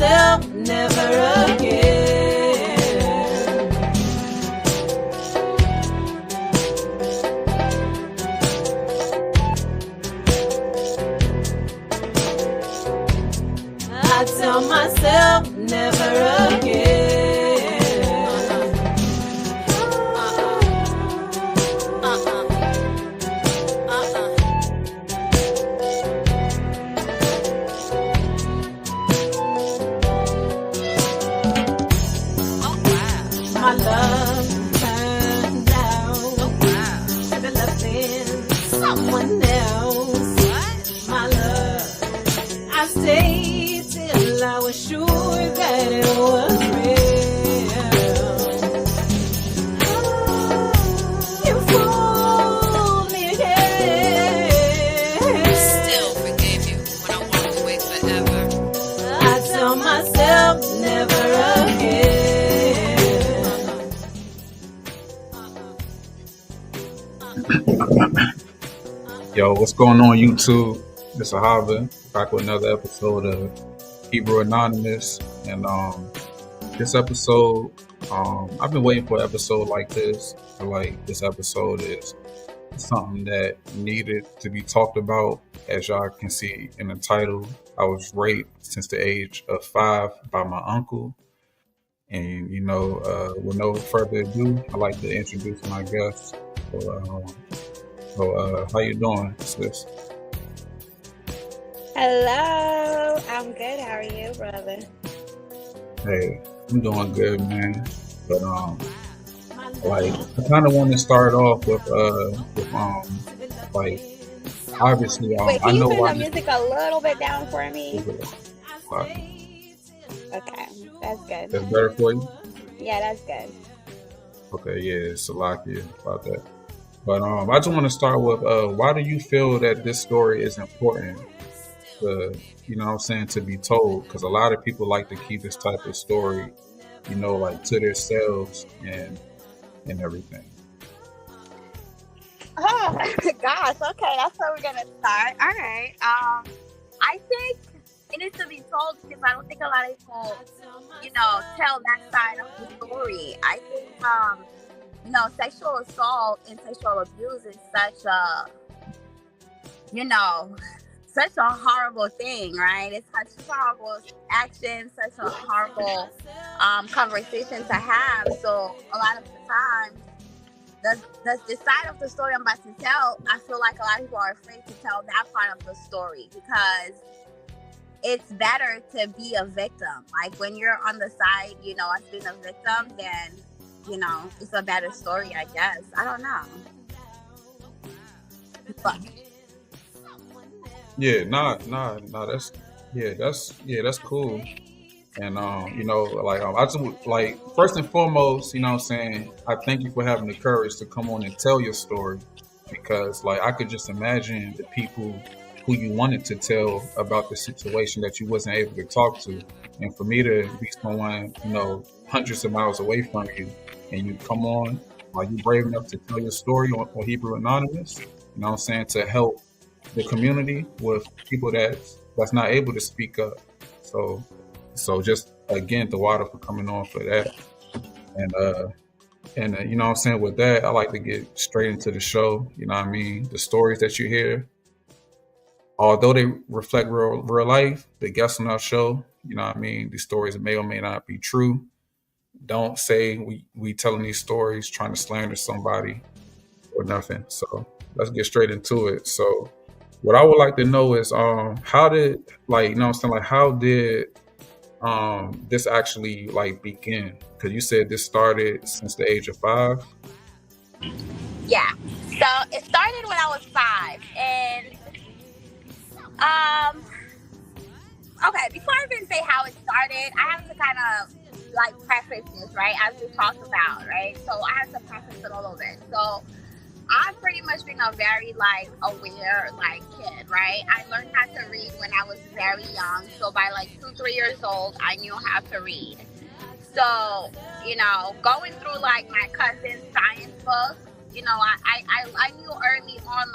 myself never again. I tell myself never again. My love turned out to be loving someone else. My love, I stayed till I was sure that it was real. You fooled me again. Still forgave you when I walked away forever. I tell myself never again. Yo, what's going on YouTube? It's Ahava, back with another episode of Hebrew Anonymous. And this episode, I've been waiting for an episode like this. I feel like this episode is something that needed to be talked about. As y'all can see in the title, I was raped since the age of 5 by my uncle. And, with no further ado, I'd like to introduce my guest. So, how you doing, sis? Hello, I'm good. How are you, brother? Hey, I'm doing good, man. But I kind of want to start off with obviously, Wait, I can you know turn why. the music a little bit down for me? Like, Okay, that's good. that's better for you. Yeah, that's good. Okay, yeah, Salakia about that. But I just want to start with why do you feel that this story is important to, to be told? Because a lot of people like to keep this type of story, to themselves and everything. Oh gosh, okay, that's where we're gonna start. All right. I think it needs to be told because I don't think a lot of people, tell that side of the story. I think sexual assault and sexual abuse is such a horrible thing, right? It's such a horrible action, such a horrible conversation to have. So a lot of the time, the side of the story I'm about to tell, I feel like a lot of people are afraid to tell that part of the story because it's better to be a victim. Like when you're on the side, as being a victim, then it's a better story, I guess. I don't know. But Yeah, that's cool. And I just first and foremost, I thank you for having the courage to come on and tell your story, because I could just imagine the people who you wanted to tell about the situation that you wasn't able to talk to, and for me to be someone hundreds of miles away from you, and you come on, you brave enough to tell your story on Hebrew Anonymous, to help the community with people that's not able to speak up. So just again, the water for coming on for that. And with that, I like to get straight into the show. The stories that you hear, although they reflect real life, the guests on our show, these stories may or may not be true. Don't say we telling these stories trying to slander somebody or nothing. So let's get straight into it. So what I would like to know is how did how did this actually begin? Because you said this started since the age of 5. yeah, so it started when I was 5, and okay. Before I even say how it started, I have to kind of preface this, right? As we talked about, right? So I have to preface it a little bit. So I've pretty much been a very aware kid, right? I learned how to read when I was very young. So by 2-3 years old, I knew how to read. So, going through my cousin's science books, I knew early on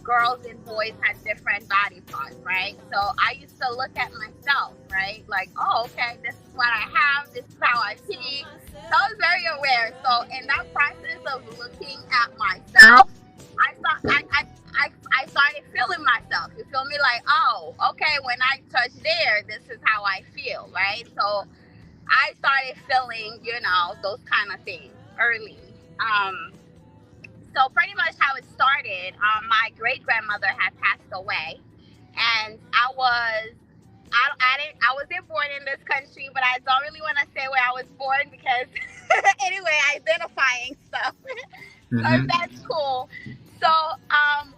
girls and boys had different body parts, right? So I used to look at myself, right? Like, oh, okay, this is what I have, this is how I see. So I was very aware. So in that process of looking at myself, I thought I started feeling myself. You feel me? Like, oh, okay, when I touch there, this is how I feel, right? So I started feeling, those kind of things early. So pretty much how it started, my great grandmother had passed away, and I wasn't born in this country, but I don't really want to say where I was born because anyway, identifying stuff. So Mm-hmm. that's cool. So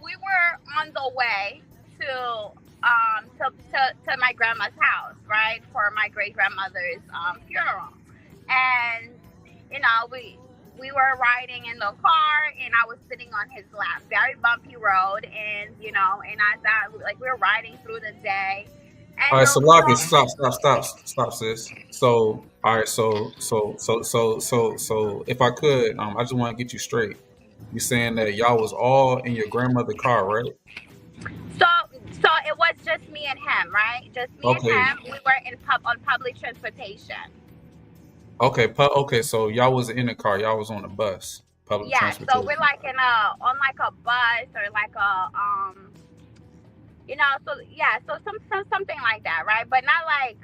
we were on the way to my grandma's house, right, for my great grandmother's funeral, and we were riding in the car, and I was sitting on his lap. Very bumpy road, and and I thought like we were riding through the day, All and right, the so Lobby, road. stop, sis. So, all right, so, if I could, I just want to get you straight. You saying that y'all was all in your grandmother car, right? So so it was just me and him, right? Just me and Okay, him. We were on public transportation. okay. So y'all was in the car. Y'all was on the bus, public Yeah, so we're transportation. like on like a bus or like so yeah, so something like that, right? But not like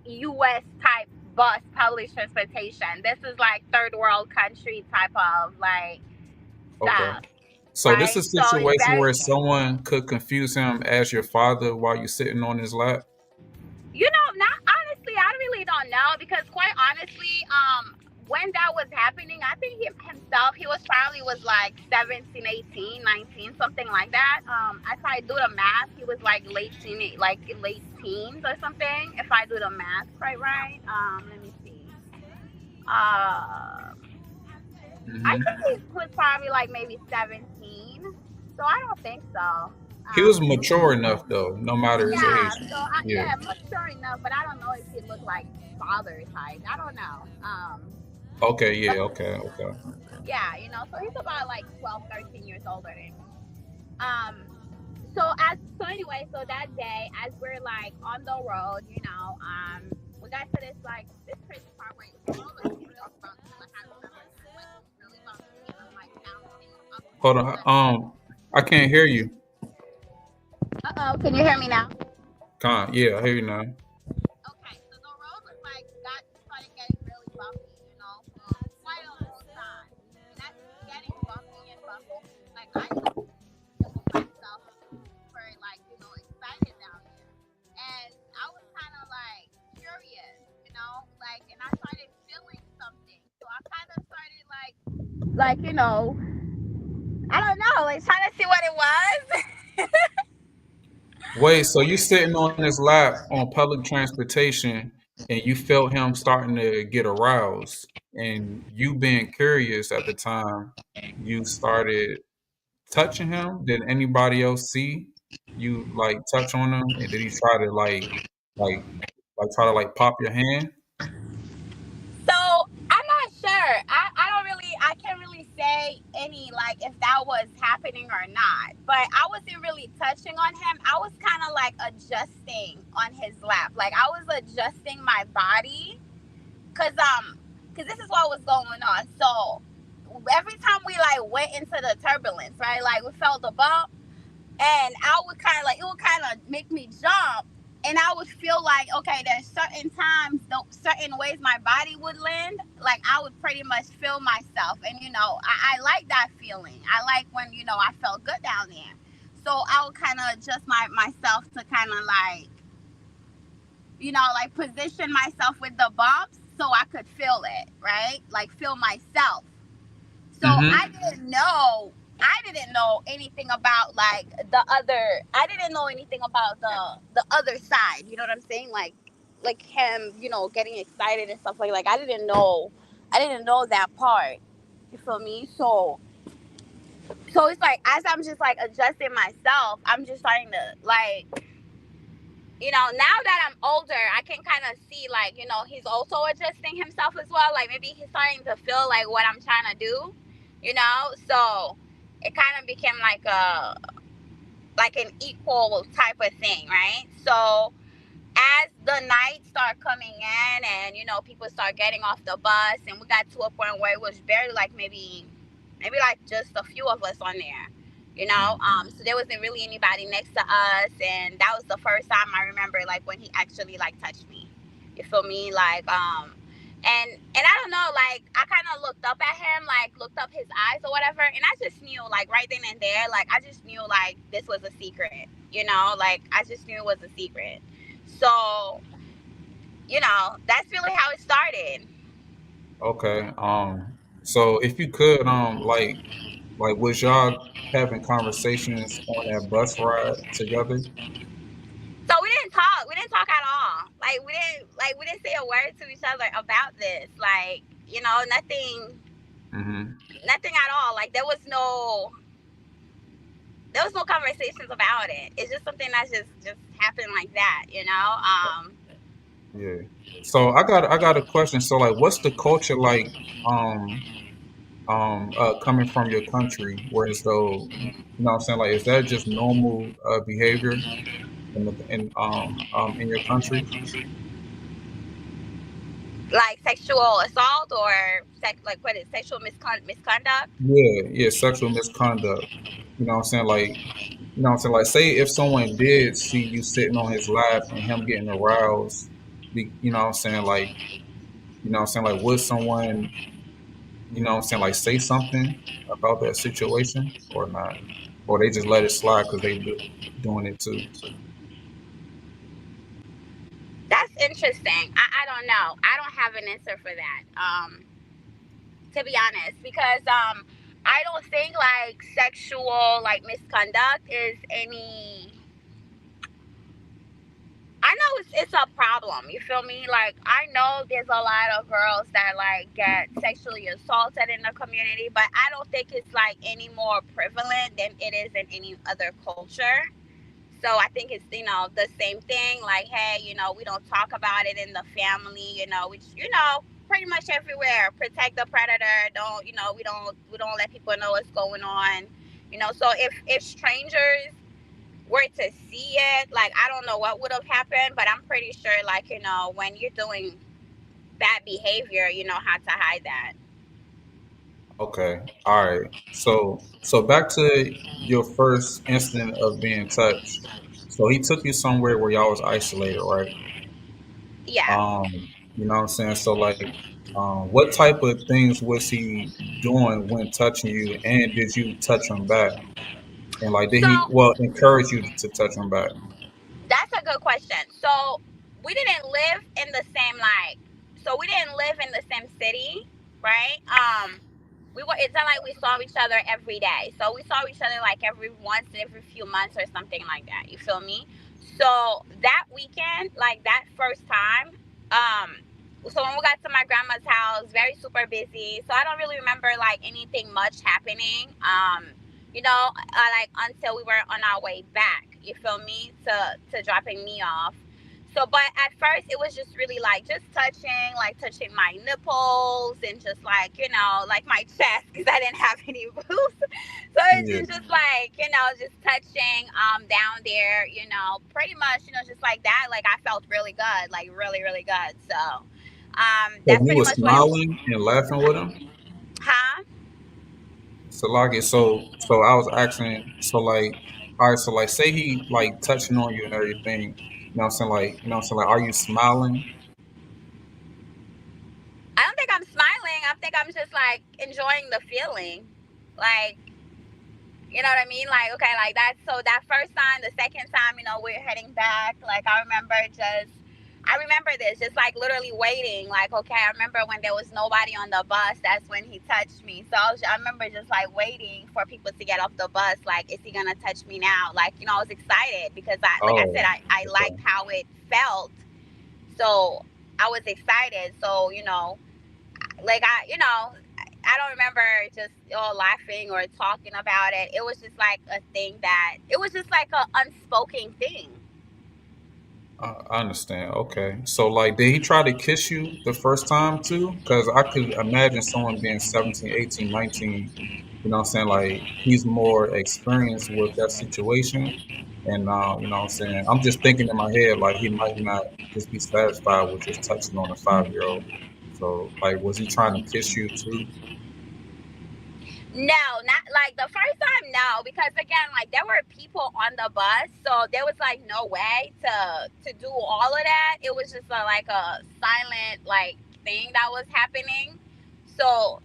US type bus public transportation. This is like third world country type of like Okay. stuff, So this right? is a So it's situation very where someone could confuse him as your father while you're sitting on his lap. not honestly, I really don't know because quite honestly, when that was happening, I think himself, he was probably was like 17, 18, 19, something like that. If I do the math, he was like late teens or something. If I do the math quite right, let me see. Uh, I Hmm. think he was probably like maybe 17. So I don't think so. He was Um, mature enough though, no matter his Yeah, age. so Yeah. mature enough, but I don't know if he looked like father type. I don't know. Okay. But Yeah. Okay. Okay. yeah, so he's about like 12, 13 years older than me. Um, so anyway, so that day, as we're like on the road, we got to this crazy part where the road was real bumpy. Like I remember that, like it was really bumpy, and I'm like bouncing up and Hold down. on. I can't hear you. Can you hear me now? Yeah, I hear you now. Okay, so the road was like got started getting really bumpy, for quite a long time. And as it's getting bumpy and bumpy, like I just feel myself super like, excited down there. And I was kinda like curious, like and I started feeling something. So I kinda started like, I don't know, like trying to see what it was. Wait, so you sitting on his lap on public transportation and you felt him starting to get aroused and you being curious at the time, you started touching him? Did anybody else see you like touch on him? And did he try to like try to like pop your hand? So I'm not sure. I can't really say any like if that was happening or not. But I wasn't really touching on him. I was kind of like adjusting on his lap. Like I was adjusting my body, cause this is what was going on. So every time we like went into the turbulence, right? Like we felt the bump, and I would kind of like it would kind of make me jump, and I would feel like okay, there's certain times, certain ways my body would land. Like I would pretty much feel myself, and I like that feeling. I like when I felt good down there. So I would kind of adjust myself to kind of like like position myself with the bumps so I could feel it, right? Like feel myself. So Mm-hmm. I didn't know anything about like the other. I didn't know anything about the other side. You know what I'm saying? Like him, getting excited and stuff like. I didn't know. I didn't know that part. You feel me? So it's like as I'm just like adjusting myself, I'm just starting to like. Now that I'm older, I can kind of see like he's also adjusting himself as well. Like maybe he's starting to feel like what I'm trying to do. So it kind of became like like an equal type of thing, right? So as the nights start coming in and people start getting off the bus, and we got to a point where it was barely like maybe like just a few of us on there, so there wasn't really anybody next to us, and that was the first time I remember like when he actually like touched me, you feel me, like and I don't know, like I kind of looked up at him, like looked up his eyes or whatever, and I just knew like right then and there, like I just knew like this was a secret, like I just knew it was a secret. So, that's really how it started. Okay. So if you could, like was y'all having conversations on that bus ride together? So we didn't talk. We didn't talk at all. Like we didn't say a word to each other about this. Like, nothing Mm-hmm. nothing at all. Like there was no conversations about it. It's just something that just happened like that. Yeah. So I got a question. So like, what's the culture like? Um, Coming from your country, whereas though, what I'm saying, like, is that just normal behavior in your country? Like sexual assault or like what is sexual misconduct? Yeah, yeah, sexual misconduct. You know what I'm saying? Like, like, say if someone did see you sitting on his lap and him getting aroused, you know what I'm saying? Like, like, would someone, what I'm saying, like, say something about that situation or not? Or they just let it slide because they doing it too? That's interesting. I don't know. I don't have an answer for that. To be honest, because I don't think like sexual like misconduct is any. I know it's a problem. You feel me? Like I know there's a lot of girls that like get sexually assaulted in the community, but I don't think it's like any more prevalent than it is in any other culture. So I think it's the same thing. Like, hey, we don't talk about it in the family. Which pretty much everywhere. Protect the predator. Don't we don't let people know what's going on. So if strangers were to see it, like I don't know what would have happened, but I'm pretty sure like when you're doing bad behavior, you know how to hide that. Okay. All right. So back to your first incident of being touched. So he took you somewhere where y'all was isolated, right? Yeah. You know what I'm saying? So like, what type of things was he doing when touching you, and did you touch him back? And like, did he So encourage you to touch him back? that's a good question. So we didn't live in the same we didn't live in the same city, right? It's not like we saw each other every day. So we saw each other like every few months or something like that. You feel me? So that weekend, like that first time, um, so when we got to my grandma's house, very super busy. So I don't really remember like anything much happening. Like until we were on our way back. You feel me? To dropping me off. So, but at first it was just really like just touching my nipples and just like my chest because I didn't have any boobs. So it's Yeah. just like just touching down there, pretty much just like that. Like I felt really good, like really really good. So So that's you pretty was much what it. smiling and laughing with him. Huh? So like, so I was asking. So like, all right. So like, say he like touching on you and everything. You know what I'm saying? Like, are you smiling? I don't think I'm smiling. I think I'm just like enjoying the feeling. Like, you know what I mean? Like, okay, like that. So that first time, the second time, we're heading back. Like, I remember this, just like literally waiting. Like, okay, I remember when there was nobody on the bus, that's when he touched me. So I remember just like waiting for people to get off the bus. Like, is he going to touch me now? Like, I was excited because like I said, Oh, I liked okay. how it felt. So I was excited. So, like I don't remember just all laughing or talking about it. It was just like a thing that it was just like a unspoken thing. I understand. Okay. So like, did he try to kiss you the first time too? Because I could imagine someone being 17, 18, 19. you know what I'm saying, like he's more experienced with that situation. And you know what I'm saying, I'm just thinking in my head like he might not just be satisfied with just touching on a 5-year old. So like, was he trying to kiss you too? No, not like the first time. No, because again, like there were people on the bus, so there was like no way to do all of that. It was just like a silent like thing that was happening. So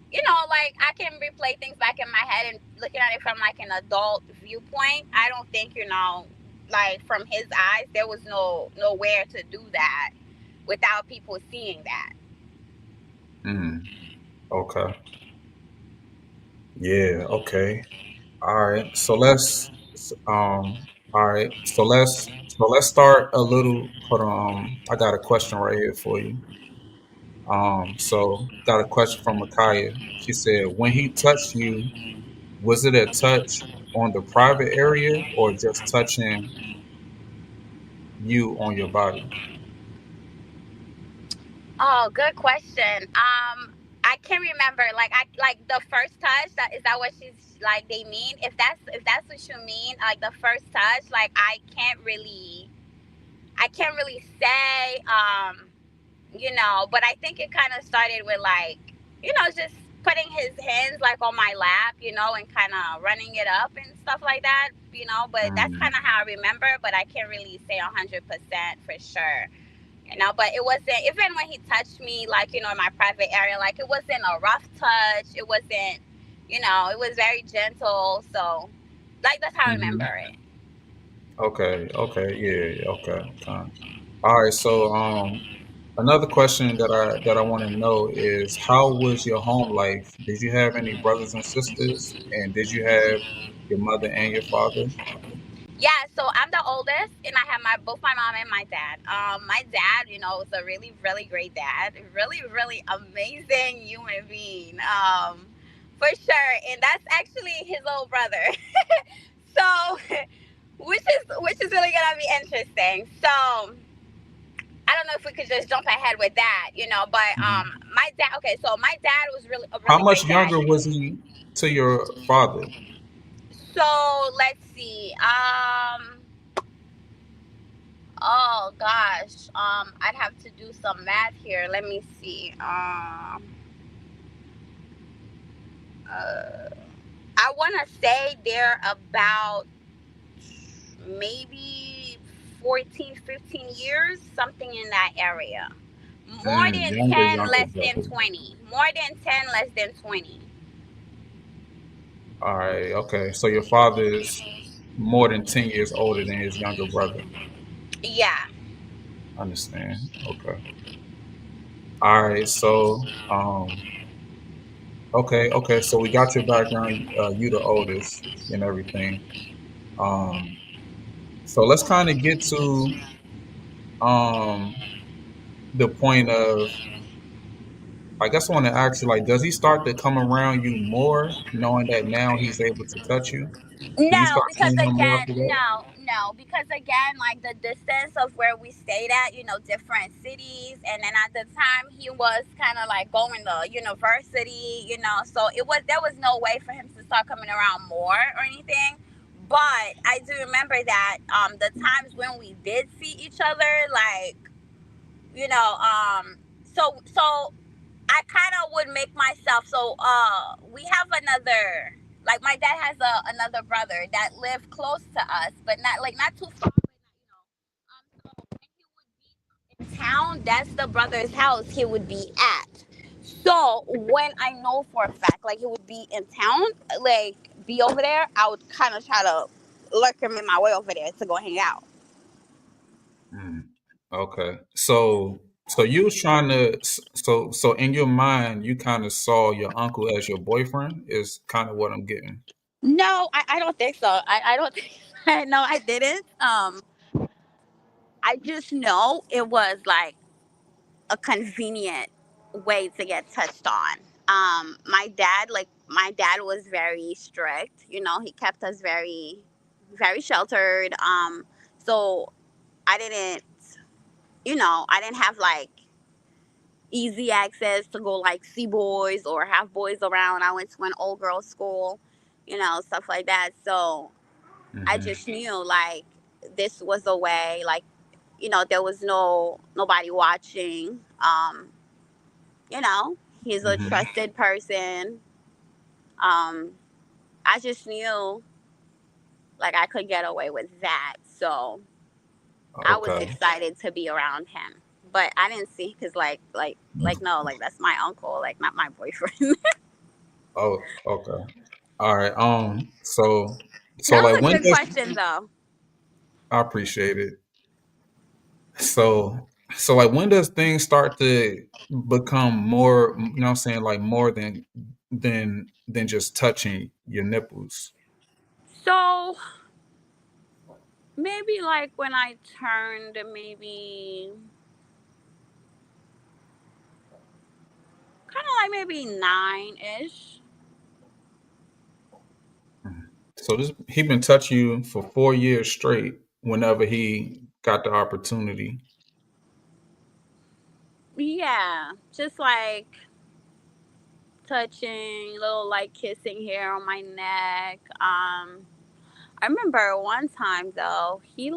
like I can replay things back in my head and looking at it from like an adult viewpoint. I don't think like from his eyes there was nowhere to do that without people seeing that. Mm, okay. Yeah. Okay. All right. All right. So let's start a little. Hold on. I got a question right here for you. So got a question from Micaiah. She said, when he touched you, was it a touch on the private area or just touching you on your body? Oh, good question. I can remember like like the first touch. That is that what she's like they mean? If that's what you mean, like the first touch, like I can't really say but I think it kind of started with like just putting his hands like on my lap, and kind of running it up and stuff like that, but that's Mm, kind of how I remember, but I can't really say 100% for sure. But it wasn't even when he touched me, like in my private area, like it wasn't a rough touch. It wasn't, it was very gentle. So, like that's how I remember hmm. it. Okay. Okay. Yeah. Yeah, okay. Okay. All right. So another question that I want to know is, how was your home life? Did you have any brothers and sisters, and did you have your mother and your father? Yeah, so I'm the oldest, and I have both my mom and my dad. My dad, was a really really great dad, really really amazing human being, for sure. And that's actually his little brother. So, which is really gonna be interesting. So I don't know if we could just jump ahead with that, but Mhm. my dad. Okay, so my dad was really a How really much great dad. younger was he to your father? So let's see. Oh gosh. I'd have to do some math here. Let me see. Uh, I want to say they're about maybe 14, 15 years, something in that area. More than ten, Younger less than brother. 20. More than 10, less than 20. All right. Okay. So your father is more than 10 years older than his younger brother. Yeah. Understand? Okay. All right. So okay. Okay. So we got your background. You the oldest and everything. Um. So let's kind of get to um the point of, I guess I want to ask you, like, does he start to come around you more, knowing that now he's able to touch you? Do you No, start because seeing him more again, after that? no, because again, like the distance of where we stayed at, different cities, and then at the time he was kind of like going to university, so there was no way for him to start coming around more or anything. But I do remember that the times when we did see each other, like you know, so I kind of would make myself so we have another, like my dad has another brother that lived close to us, but not too far. So when he would be in town, that's the brother's house he would be at. So when I know for a fact like he would be in town, like be over there, I would kind of try to lurk him in my way over there to go hang out. Mm. Okay. So you was trying to, so in your mind, you kind of saw your uncle as your boyfriend, is kind of what I'm getting. No, I don't think so. I don't think. No, I didn't. I just know it was like a convenient way to get touched on. My dad was very strict. He kept us very, very sheltered. So I didn't, I didn't have like easy access to go like see boys or have boys around. I went to an old girls school, stuff like that. So I Hmm. just knew like this was a way, like, there was nobody watching. You know, he's a Hmm. trusted person. Um, I just knew like I could get away with that. So I was Okay. excited to be around him. But I didn't see because no, like that's my uncle, like not my boyfriend. Oh, okay. All right. So That like was a when good does question though. I appreciate it. So like when does things start to become more, what I'm saying, like more than just touching your nipples? So maybe like when I turned maybe kind of like maybe 9-ish. Mhm. So this he been touching you for 4 years straight whenever he got the opportunity. Yeah, just like touching, little like kissing here on my neck. I remember one time though, he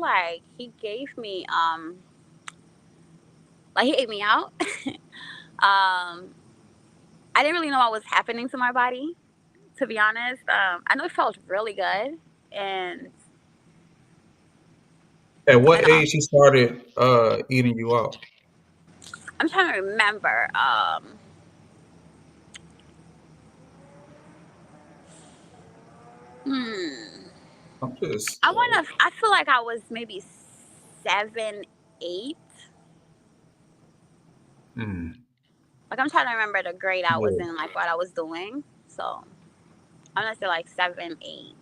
gave me like he ate me out. I didn't really know what was happening to my body, to be honest. I know it felt really good, and At and what age he started eating you out? I'm trying to remember. Hmm. I'm just I wanna. I feel like I was maybe 7, 8. mm, Like I'm trying to remember the grade I was yeah. in, like what I was doing. So I'm gonna say like 7, 8.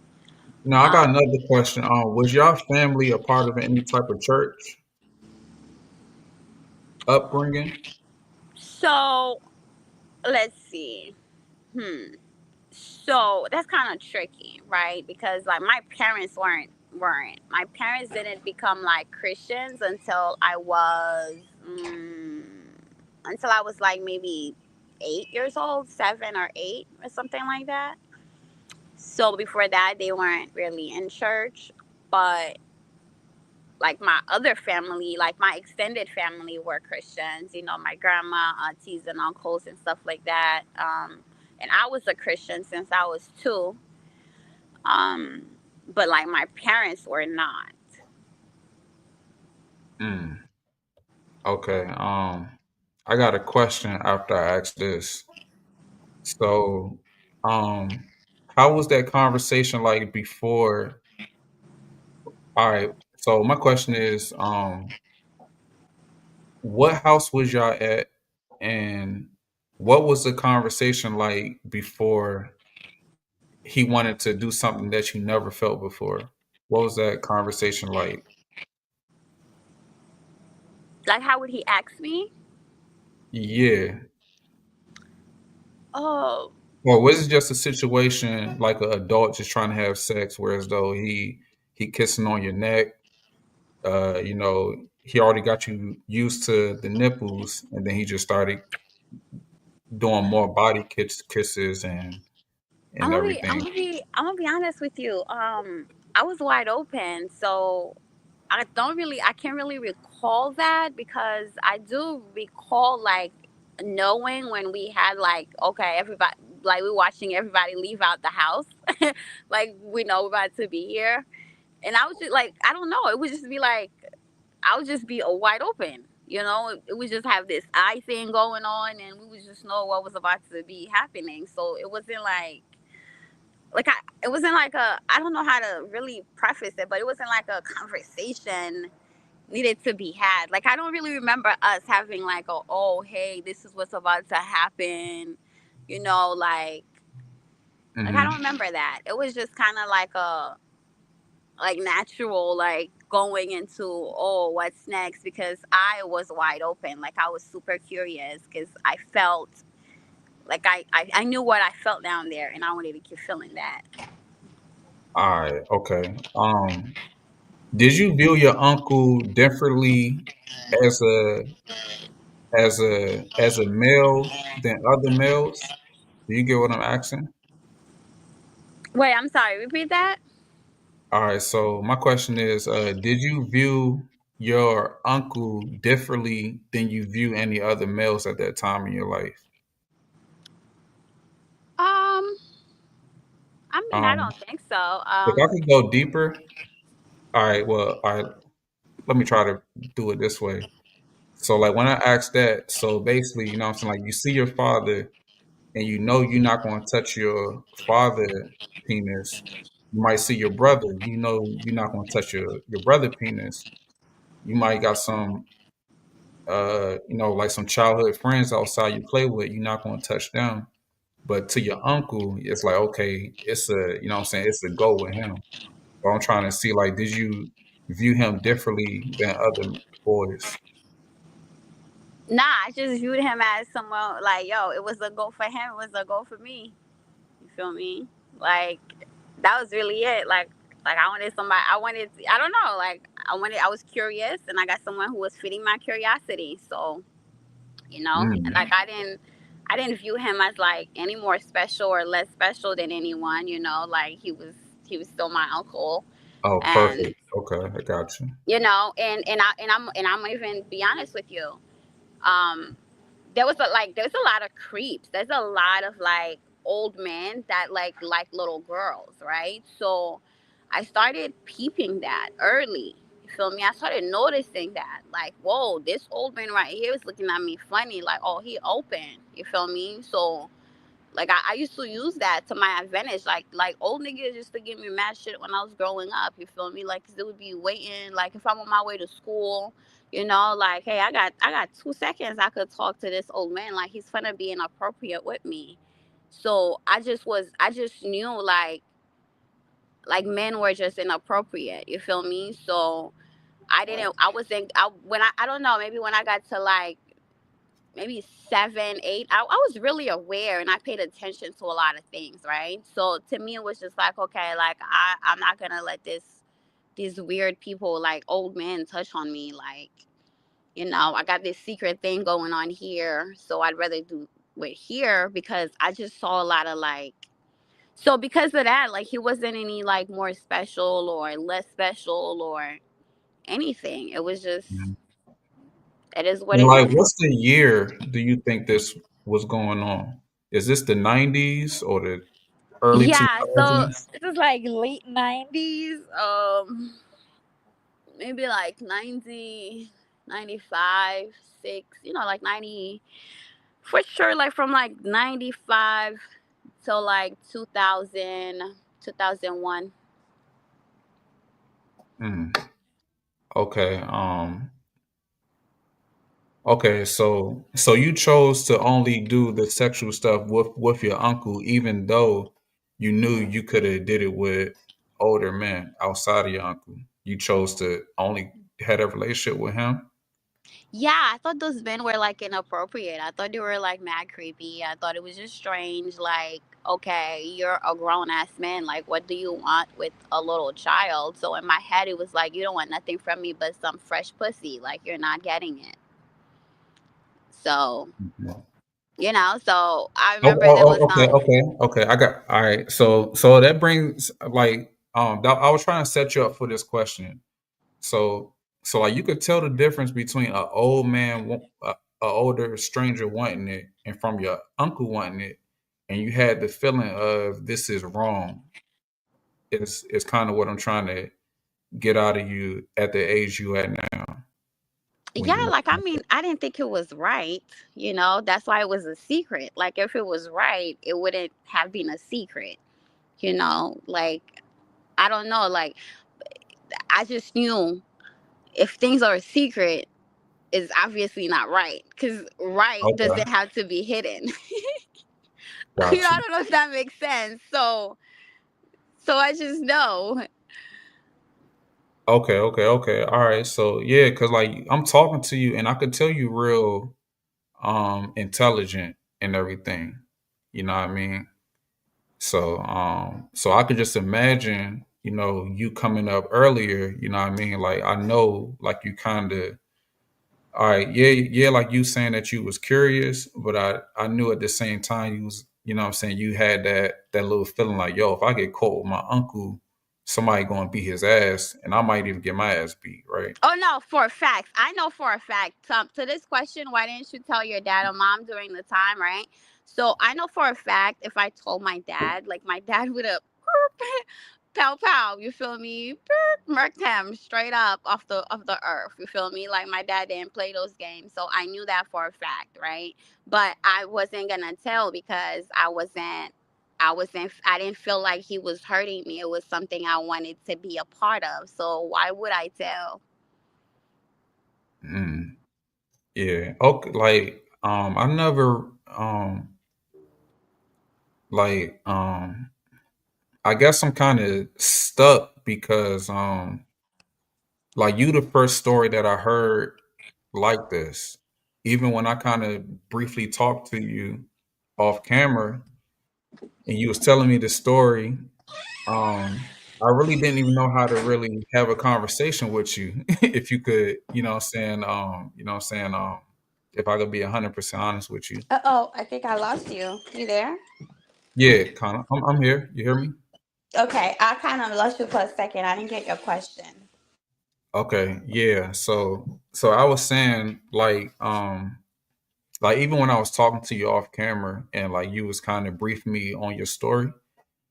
Now I got Um. another question. Was your family a part of any type of church upbringing? So let's see. Hmm. So that's kind of tricky, right? Because like my parents weren't. My parents didn't become like Christians mm, until I was like maybe 8 years old, 7 or 8 or something like that. So before that, they weren't really in church, but like my other family, like my extended family, were Christians. My grandma, aunties, and uncles and stuff like that. And I was a Christian since I was 2. Um, but like my parents were not. Mm, okay. I got a question after I ask this. So, um, how was that conversation like before? All right. So my question is, what house was y'all at, and what was the conversation like before he wanted to do something that you never felt before? What was that conversation like? Like, how would he ask me? Yeah. Oh, Or was it just a situation like an adult just trying to have sex, whereas though he kissing on your neck, he already got you used to the nipples, and then he just started doing more body kisses and everything. I'm gonna be honest with you. I was wide open, so I can't really recall that because I do recall like knowing when we had like, okay, everybody, like we watching everybody leave out the house, like we know we're about to be here, and I was just like, I don't know, it would just be like I would just be a wide open. It would just have this eye thing going on, and we would just know what was about to be happening. So it wasn't like I don't know how to really preface it, but it wasn't like a conversation needed to be had. Like I don't really remember us having like oh hey, this is what's about to happen. You know, like I don't Hmm. remember that. It was just kind of like a like natural, like going into what's next, because I was wide open. Like I was super curious because I felt like I knew what I felt down there, and I wanted to keep feeling that. All right, okay. Did you view your uncle differently as a male than other males? Do you get what I'm asking? Wait, I'm sorry. Repeat that. All right, so my question is, did you view your uncle differently than you view any other males at that time in your life? Um, I mean, I Um, don't think so. if I could go deeper, all right, well, all right, let me try to do it this way. So, like, when I asked that, so basically, you know what I'm saying, like, you see your father and you know you're not going to touch your father penis. You might see your brother, you know you're not going to touch your brother penis. You might got some you know, like some childhood friends outside you play with, you're not going to touch them. But to your uncle, it's like, okay, it's a, you know what I'm saying, it's a go with him. But I'm trying to see, like, did you view him differently than other boys? Nah, I just viewed him as someone like, yo, it was a go for him. It was a go for me. You feel me? Like that was really it. Like I wanted somebody. I wanted. I don't know. Like I wanted. I was curious, and I got someone who was fitting my curiosity. So and Mm. like I didn't view him as like any more special or less special than anyone. Like he was still my uncle, Oh, and perfect. Okay, I got you. I'm even be honest with you. Um, there's a lot of creeps. There's a lot of like old men that like little girls, right? So I started peeping that early. You feel me? I started noticing that, like, whoa, this old man right here is looking at me funny, like, oh, he open. You feel me? So like I used to use that to my advantage. Like old niggas used to give me mad shit when I was growing up. You feel me? Like 'cause they would be waiting. Like if I'm on my way to school, like hey, I got 2 seconds. I could talk to this old man. Like he's gonna be inappropriate with me. So I just knew like men were just inappropriate. You feel me? So I didn't. I wasn't. I don't know. Maybe when I got to like maybe 7, 8, I was really aware and I paid attention to a lot of things, right? So to me, it was just like, okay, like I'm not gonna let these weird people, like old men, touch on me. Like, I got this secret thing going on here, so I'd rather do it here because I just saw a lot of like. So because of that, like he wasn't any like more special or less special or anything. It was just Mhm. it is what And it like, is. what's the year do you think this was going on? Is this the 90s or the early Yeah, so 2000s? this is like late 90s, maybe like 90, 95, 6, like 90, for sure, like from like 95 till like 2000, 2001. Mm. Okay. Okay, so you chose to only do the sexual stuff with your uncle, even though you knew you could have did it with older men outside of your uncle. You chose to only had a relationship with him. Yeah, I thought those men were like inappropriate. I thought they were like mad creepy. I thought it was just strange. Like, okay, you're a grown ass man. Like, what do you want with a little child? So in my head, it was like, you don't want nothing from me but some fresh pussy. Like, you're not getting it. So, Mhm. so I Oh, remember there oh, was oh, okay, some. okay, okay. I got all right. So that brings like I was trying to set you up for this question. So, like you could tell the difference between an old man, a older stranger wanting it, and from your uncle wanting it, and you had the feeling of this is wrong. It's kind of what I'm trying to get out of you at the age you at now. When Yeah, you, like, I mean, I didn't think it was right. That's why it was a secret. Like, if it was right, it wouldn't have been a secret. Like, I don't know. Like, I just knew if things are a secret, it's obviously not right because right okay, doesn't have to be hidden. got I you. don't know if that makes sense. So I just know. Okay, okay, okay. All right. So yeah, because like I'm talking to you, and I could tell you real intelligent and everything. You know what I mean? So I could just imagine, you coming up earlier, you know what I mean? Like I know like you kind of all right, yeah, yeah, like you saying that you was curious, but I knew at the same time you know what I'm saying, you had that little feeling like, yo, if I get caught with my uncle, somebody gonna beat his ass, and I might even get my ass beat, right? Oh no, for a fact. I know for a fact. To this question, why didn't you tell your dad or mom during the time, right? So I know for a fact if I told my dad, like my dad would have pow pow, you feel me? Murked him straight up off the earth. You feel me? Like my dad didn't play those games. So I knew that for a fact, right? But I wasn't gonna tell because I didn't feel like he was hurting me. It was something I wanted to be a part of. So why would I tell? Mm, yeah. Okay. Like, I never, like, I guess I'm kind of stuck because, like, you the first story that I heard like this. Even when I kind of briefly talked to you off camera, and you was telling me the story, I really didn't even know how to really have a conversation with you. If you could, if I could be 100% honest with you. Uh-oh, I think I lost you. You there? Yeah, kind of. I'm here. You hear me? Okay, I kind of lost you for a second. I didn't get your question. Okay. Yeah. So I was saying, like even when I was talking to you off camera and like you was kind of briefing me on your story,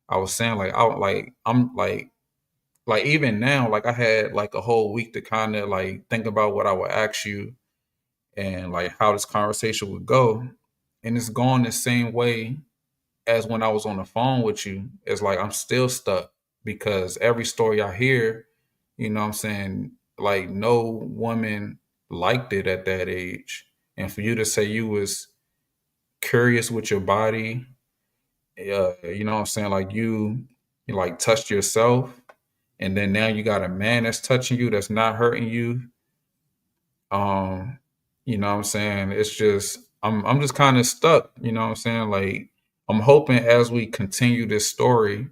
I was saying like I'm like even now, like I had like a whole week to kind of like think about what I would ask you and like how this conversation would go. And it's going the same way as when I was on the phone with you. It's like I'm still stuck because every story I hear, you know what I'm saying, like no woman liked it at that age. And for you to say you was curious with your body, you know what I'm saying, like you like touched yourself and then now you got a man that's touching you that's not hurting you. Um, you know what I'm saying? It's just I'm just kind of stuck, you know what I'm saying? Like I'm hoping as we continue this story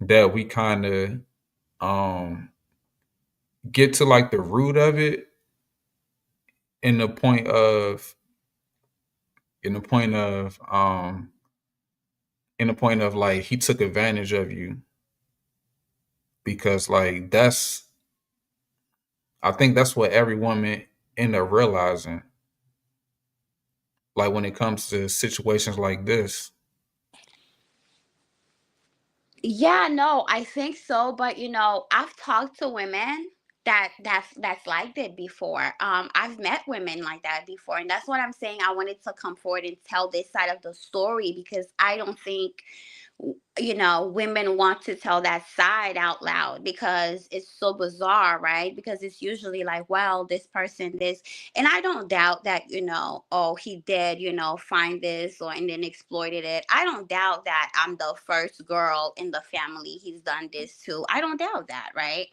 that we kind of um get to like the root of it in the point of in the point of in the point of like he took advantage of you because like that's I think that's what every woman end up realizing like when it comes to situations like this. Yeah, no, I think so, but I've talked to women that's like that before. I've met women like that before, and that's what I'm saying. I wanted to come forward and tell this side of the story because I don't think women want to tell that side out loud because it's so bizarre, right? Because it's usually like, well, this person, this, and I don't doubt that, oh, he did, find this or and then exploited it. I don't doubt that I'm the first girl in the family he's done this to. I don't doubt that, right?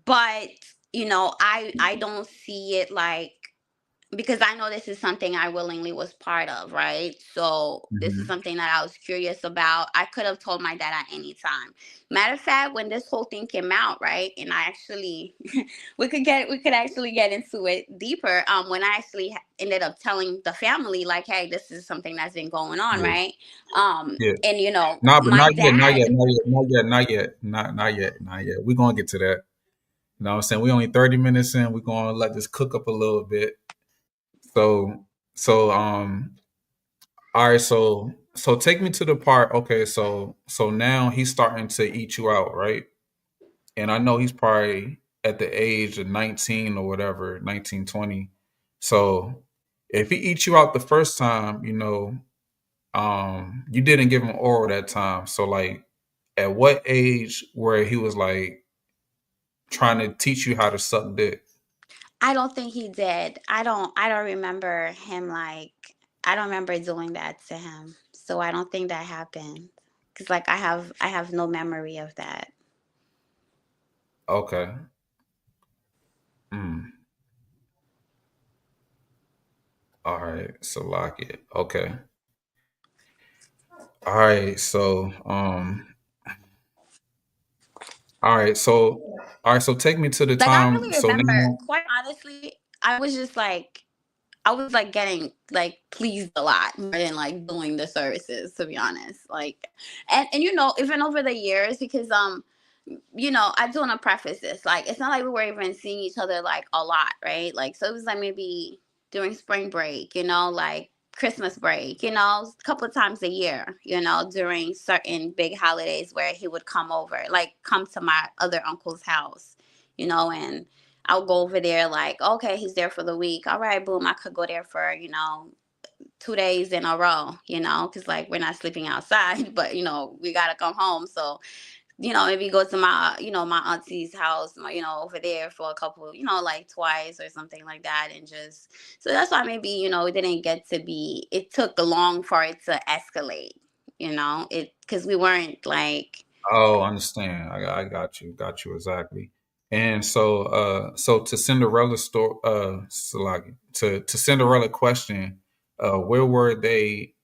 But I don't see it like because I know this is something I willingly was part of, right? So this is Mhm. something that I was curious about. I could have told my dad at any time. Matter of fact, when this whole thing came out, right, and I actually we could actually get into it deeper. When I actually ended up telling the family, like, hey, this is something that's been going on, Yeah. right? Yeah. And Nah, but my not yet, not yet, dad. not yet, not yet, not yet, not yet, not yet. We're gonna get to that. You know what I'm saying? We only 30 minutes in. We're gonna let this cook up a little bit. So so all right, so take me to the part, okay, so now he's starting to eat you out, right? And I know he's probably at the age of 19 or whatever, 19, 20. So if he eats you out the first time, you didn't give him oral that time. So like at what age where he was like trying to teach you how to suck dick? I don't think he did. I don't remember him like I don't remember doing that to him. So I don't think that happened. Cuz like I have no memory of that. Okay. Mm. All right. So lock it. Okay. All right. All right. So take me to the Like I time. really So remember now, quite honestly, I was just like I was like getting like pleased a lot more than like doing the services, to be honest. Like, and you know, even over the years, because you know, I do want to preface this. Like, it's not like we were even seeing each other like a lot, right? Like, so it was like maybe during spring break, you know, like Christmas break, you know, a couple of times a year, you know, during certain big holidays where he would come over, like come to my other uncle's house, you know, and I'll go over there like, okay, he's there for the week. All right, boom, I could go there for, you know, 2 days in a row, you know, because like we're not sleeping outside, but you know, we gotta come home. So you know, maybe go to my, you know, my auntie's house, my, you know, over there for a couple, you know, like twice or something like that. And just, so that's why maybe, you know, it didn't get to be, it took long for it to escalate, you know, because we weren't like, Oh, I understand. I got you exactly. And so, so to Cinderella story, Salagi, to Cinderella question, where were they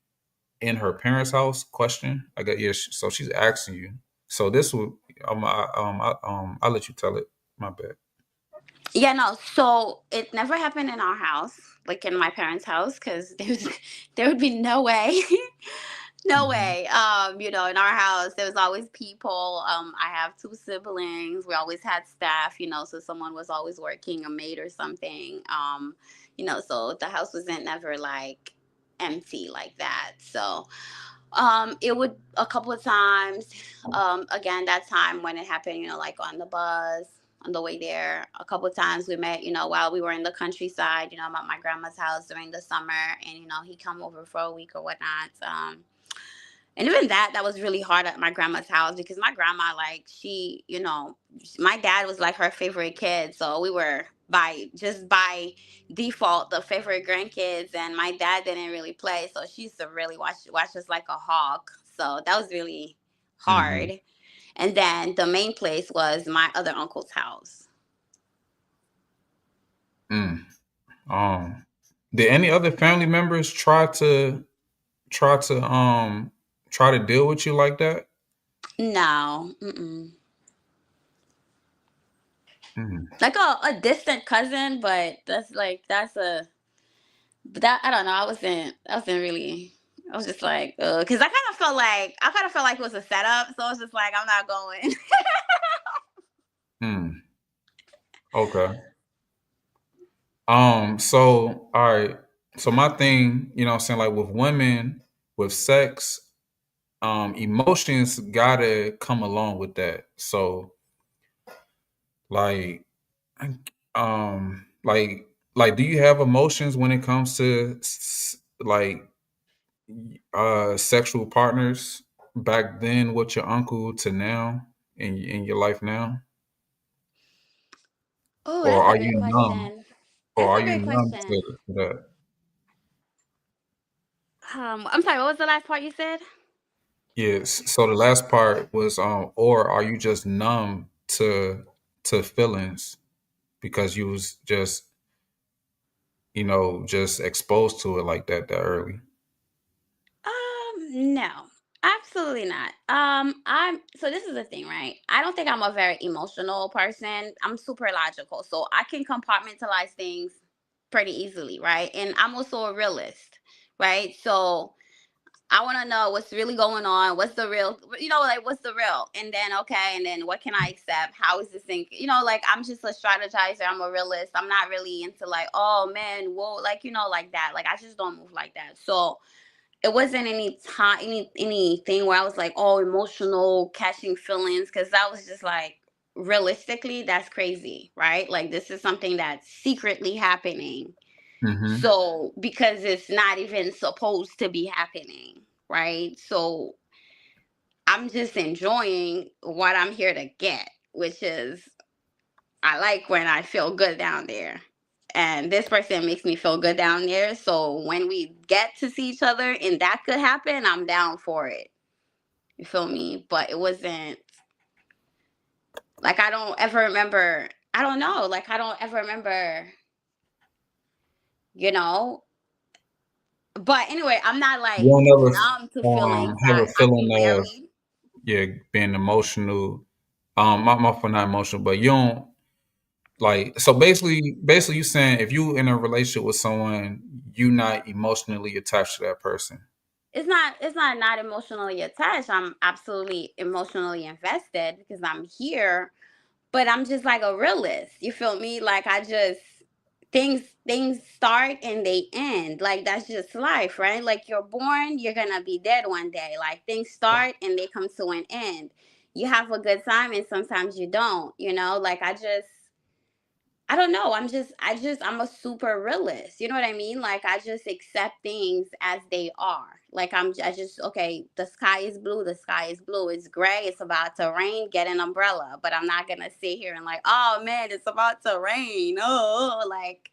in her parents' house? Question. I got yeah. So she's asking you. So this will, I'll let you tell it. My bad. yeah, no, so it never happened in our house, like in my parents' house, because there would be no way. No Hmm. way. You know, in our house there was always people. I have two siblings. We always had staff, you know, so someone was always working, a maid or something. You know, so the house wasn't never like empty like that. So it would a couple of times, again that time when it happened, you know, like on the bus on the way there, a couple of times we met, you know, while we were in the countryside, you know, I'm at my grandma's house during the summer, and you know, he come over for a week or whatnot. And even that was really hard at my grandma's house, because my grandma, like, she, you know, my dad was like her favorite kid, so we were by default the favorite grandkids, and my dad didn't really play, so she used to really watch us like a hawk. So that was really Hmm. hard. And then the main place was my other uncle's house. Mm. Um, did any other family members try to try to deal with you like that? No, mm-mm. Mm. Like a distant cousin, but that's a but that I don't know. I wasn't really. I was just like, because I kind of felt like it was a setup. So I was just like, I'm not going. Mm. Okay. So all right. So my thing, you know what I'm saying, like with women, with sex, emotions gotta come along with that. So like like do you have emotions when it comes to like sexual partners back then with your uncle to now in your life now? Oh, Or that's are a great you numb? question. Or That's are a you great numb question. to that? I'm sorry. What was the last part you said? Yes. So the last part was or are you just numb to feelings because you was just, you know, just exposed to it like that early? No, absolutely not. I'm so this is the thing, right? I don't think I'm a very emotional person. I'm super logical, so I can compartmentalize things pretty easily, right? And I'm also a realist, right? So I want to know what's really going on. What's the real, you know, like what's the real? And then, okay, and then what can I accept? How is this thing? You know, like I'm just a strategizer. I'm a realist. I'm not really into like, oh man, whoa, like, you know, like that. Like I just don't move like that. So it wasn't any time, anything where I was like, oh, emotional, catching feelings, because that was just like, realistically, that's crazy, right? Like this is something that's secretly happening, Mm-hmm. so because it's not even supposed to be happening, right? So I'm just enjoying what I'm here to get, which is I like when I feel good down there. And this person makes me feel good down there. So when we get to see each other and that could happen, I'm down for it. You feel me? But it wasn't like I don't ever remember. I don't know. Like I don't ever remember, you know, but anyway, I'm not You like don't ever numb to feelings have that a I'm feeling of married. yeah being emotional. My for not emotional, but you don't. Like, so basically, you saying if you in a relationship with someone, you not emotionally attached to that person. It's not emotionally attached. I'm absolutely emotionally invested because I'm here, but I'm just like a realist. You feel me? Like I just things start and they end. Like that's just life, right? Like you're born, you're gonna be dead one day. Like things start and they come to an end. You have a good time and sometimes you don't, like I don't know. I'm a super realist. You know what I mean? Like I just accept things as they are. Like I just okay. The sky is blue. The sky is blue. It's gray. It's about to rain. Get an umbrella. But I'm not gonna sit here and like, oh man, it's about to rain. Oh, like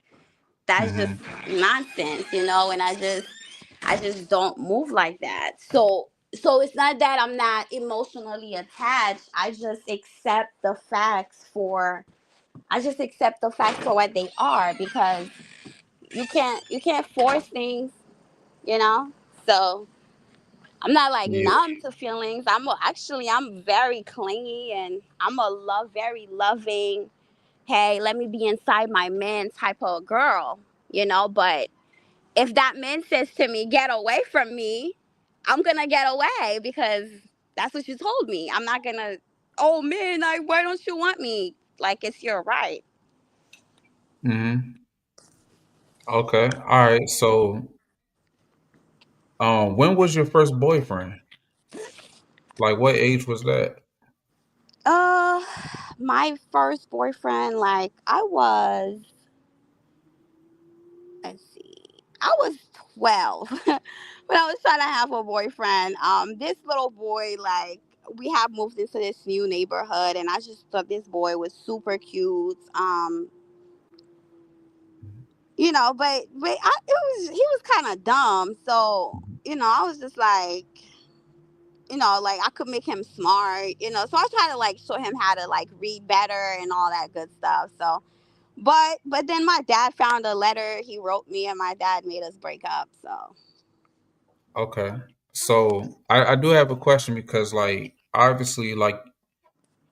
that's just Hmm. nonsense, And I just don't move like that. So it's not that I'm not emotionally attached. I just accept the facts for what they are because you can't force things, you know. So I'm not like Yeah. numb to feelings. I'm very clingy and I'm a very loving. Hey, let me be inside my man type of girl, But if that man says to me, "Get away from me," I'm gonna get away because that's what you told me. I'm not gonna. Oh man, why don't you want me? Like it's your right. Hmm. Okay. All right. So, when was your first boyfriend? Like, what age was that? Uh, my first boyfriend, like let's see, I was 12 when I was trying to have a boyfriend. This little boy, like, we have moved into this new neighborhood, and I just thought this boy was super cute. He was kind of dumb, so I was just like, like I could make him smart, So I try to like show him how to like read better and all that good stuff. So but then my dad found a letter he wrote me and my dad made us break up. So Okay. So I do have a question because, like, obviously, like,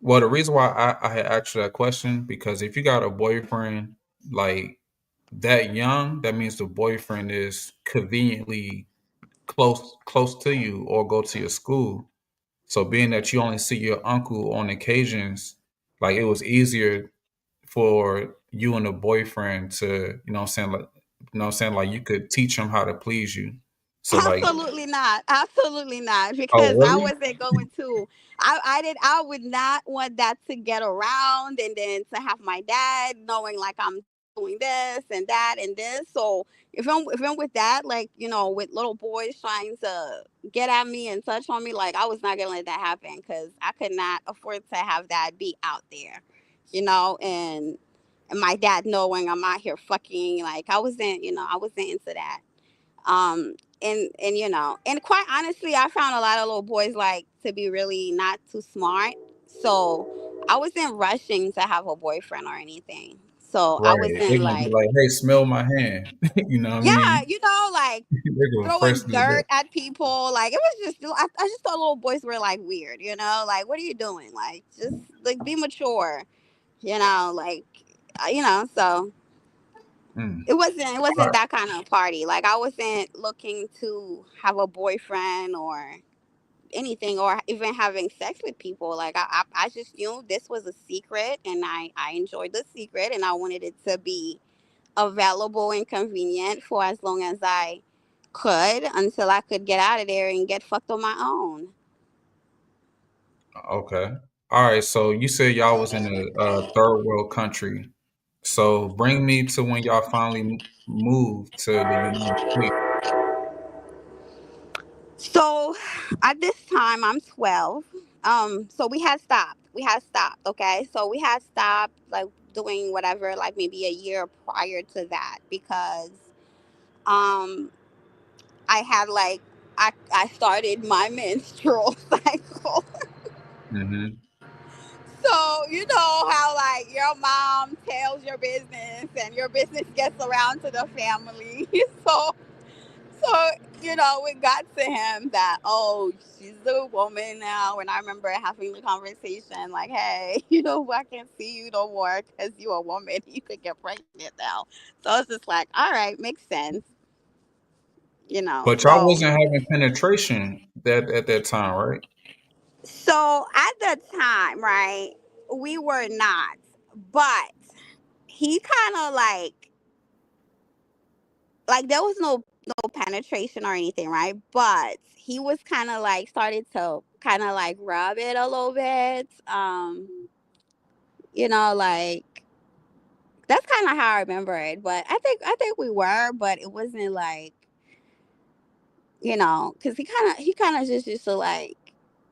well, the reason why I had asked you that question because if you got a boyfriend like that young, that means the boyfriend is conveniently close to you or go to your school. So being that you only see your uncle on occasions, like it was easier for you and the boyfriend to, like you could teach him how to please you. So like, absolutely not, oh because I really? wasn't going to. I would not want that to get around, and then to have my dad knowing like I'm doing this and that and this. So if I'm with that, like with little boys trying to get at me and touch on me, like I was not gonna let that happen because I could not afford to have that be out there, and my dad knowing I'm out here fucking, like I wasn't into that. um and quite honestly, I found a lot of little boys like to be really not too smart, so I wasn't rushing to have a boyfriend or anything, so I Right. They're wasn't gonna be like, like, hey, smell my hand. You know what I yeah, mean? like They're gonna throwing first do that. dirt at people. Like it was just, I just thought little boys were like weird, like what are you doing, like just like be mature, like so Mm. it wasn't Alright. that kind of party. Like I wasn't looking to have a boyfriend or anything, or even having sex with people. Like I just knew this was a secret, and I enjoyed the secret, and I wanted it to be available and convenient for as long as I could until I could get out of there and get fucked on my own. Okay. All right. So you said y'all was in a, third world country. So bring me to when y'all finally moved to the United States. So at this time I'm 12. So we had stopped, okay? So we had stopped like doing whatever, like maybe a year prior to that, because um I had like I started my menstrual cycle. Mm-hmm. So you know how like your mom tells your business and your business gets around to the family. So So, we got to him that, oh, she's a woman now. And I remember having the conversation like, hey, I can't see you no more because you're a woman. You could get pregnant now. So it's just like, all right, makes sense. But y'all So, wasn't having penetration that at that time, right? so at the time, right, we were not. But he kind of like there was no penetration or anything, right? But he was kind of like started to kind of like rub it a little bit. Like that's kind of how I remember it. But I think we were, but it wasn't like because he kind of just used to like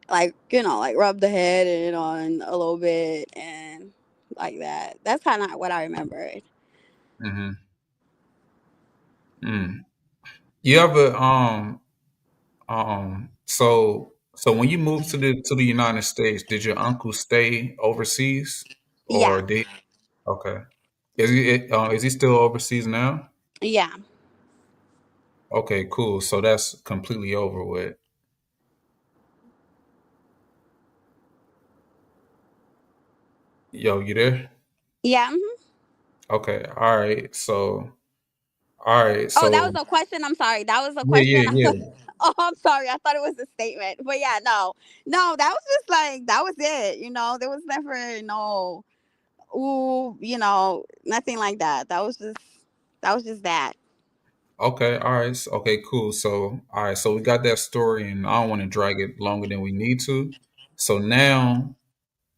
rub the head in on a little bit and like that. That's kind of what I remembered. Mm-hmm. Mm. You ever so when you moved to the United States, did your uncle stay overseas or Yeah, did okay? Is he still overseas now? yeah, Okay, cool. So that's completely over with. Yo, you there? yeah. Mhm. Okay, all right. All right. Oh, that was So a question. I'm sorry. That was a yeah, question. yeah, yeah. Oh, I'm sorry. I thought it was a statement. But yeah, no. No, that was just like that was it. There was never no ooh, nothing like that. That was just that. Okay, all right. Okay, cool. So, all right. So we got that story, and I don't want to drag it longer than we need to. So now,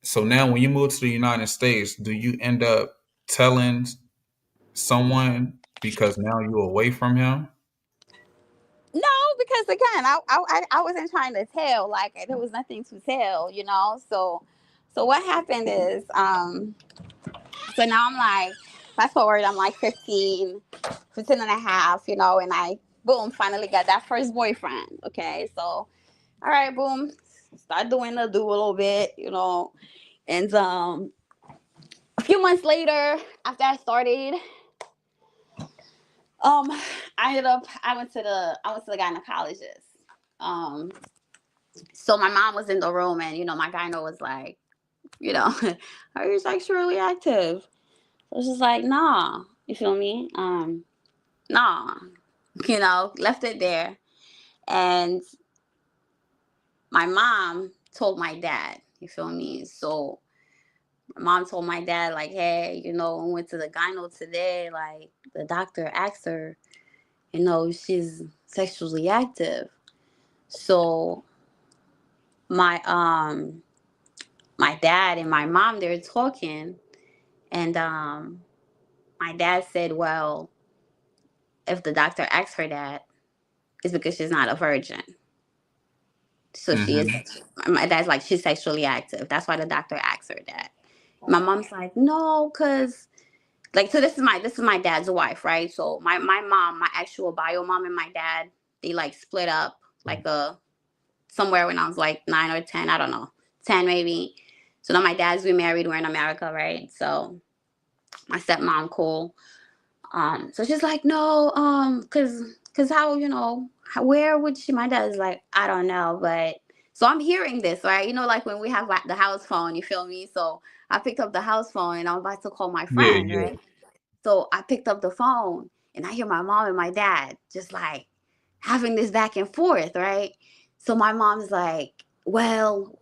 so now, when you move to the United States, do you end up telling someone because now you're away from him? No, because again, I wasn't trying to tell. Like there was nothing to tell. So what happened is, so now I'm like, fast forward, I'm like 15, 15 and a half, and I boom finally got that first boyfriend. Okay, so all right, boom, start doing the do a little bit. And a few months later, after I started, um, I went to the gynecologist. Um, so my mom was in the room, and my gyno was like, are you sexually active? So it's just like, nah, you feel me? Nah, left it there, and my mom told my dad. You feel me? So my mom told my dad like, hey, we went to the gyno today. Like the doctor asked her, she's sexually active. So my my dad and my mom, they're talking, and my dad said, well, if the doctor asks her that, it's because she's not a virgin. So she is. Mm-hmm. My dad's like, she's sexually active. That's why the doctor asked her that. My mom's like, no, cause like, so this is my dad's wife, right? So my mom, my actual bio mom, and my dad, they like split up like somewhere when I was like 9 or 10, I don't know, 10 maybe. So now my dad's remarried. We're in America, right? So my stepmom, cool. So she's like, no, cause how, where would she? My dad's like, I don't know, but so I'm hearing this, right? Like when we have like the house phone, you feel me? So I picked up the house phone and I'm about to call my Yeah, friend, yeah. right? So I picked up the phone and I hear my mom and my dad just like having this back and forth, right? So my mom's like, well,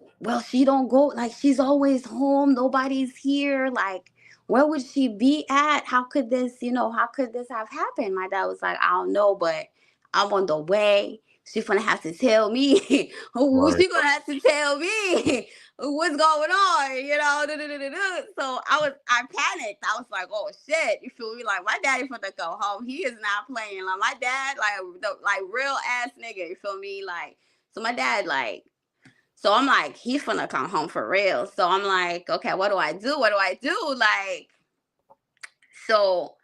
she don't go, like she's always home, nobody's here, like where would she be at? How could this have happened? My dad was like, I don't know, but I'm on the way. She's gonna have to tell me. Right. She's gonna have to tell me what's going on. So I panicked. I was like, oh shit, you feel me? Like my daddy finna go home. He is not playing. Like my dad, like real ass nigga. You feel me? Like so my dad like. So I'm like, he's finna come home for real. So I'm like, okay, what do I do? What do I do? Like, so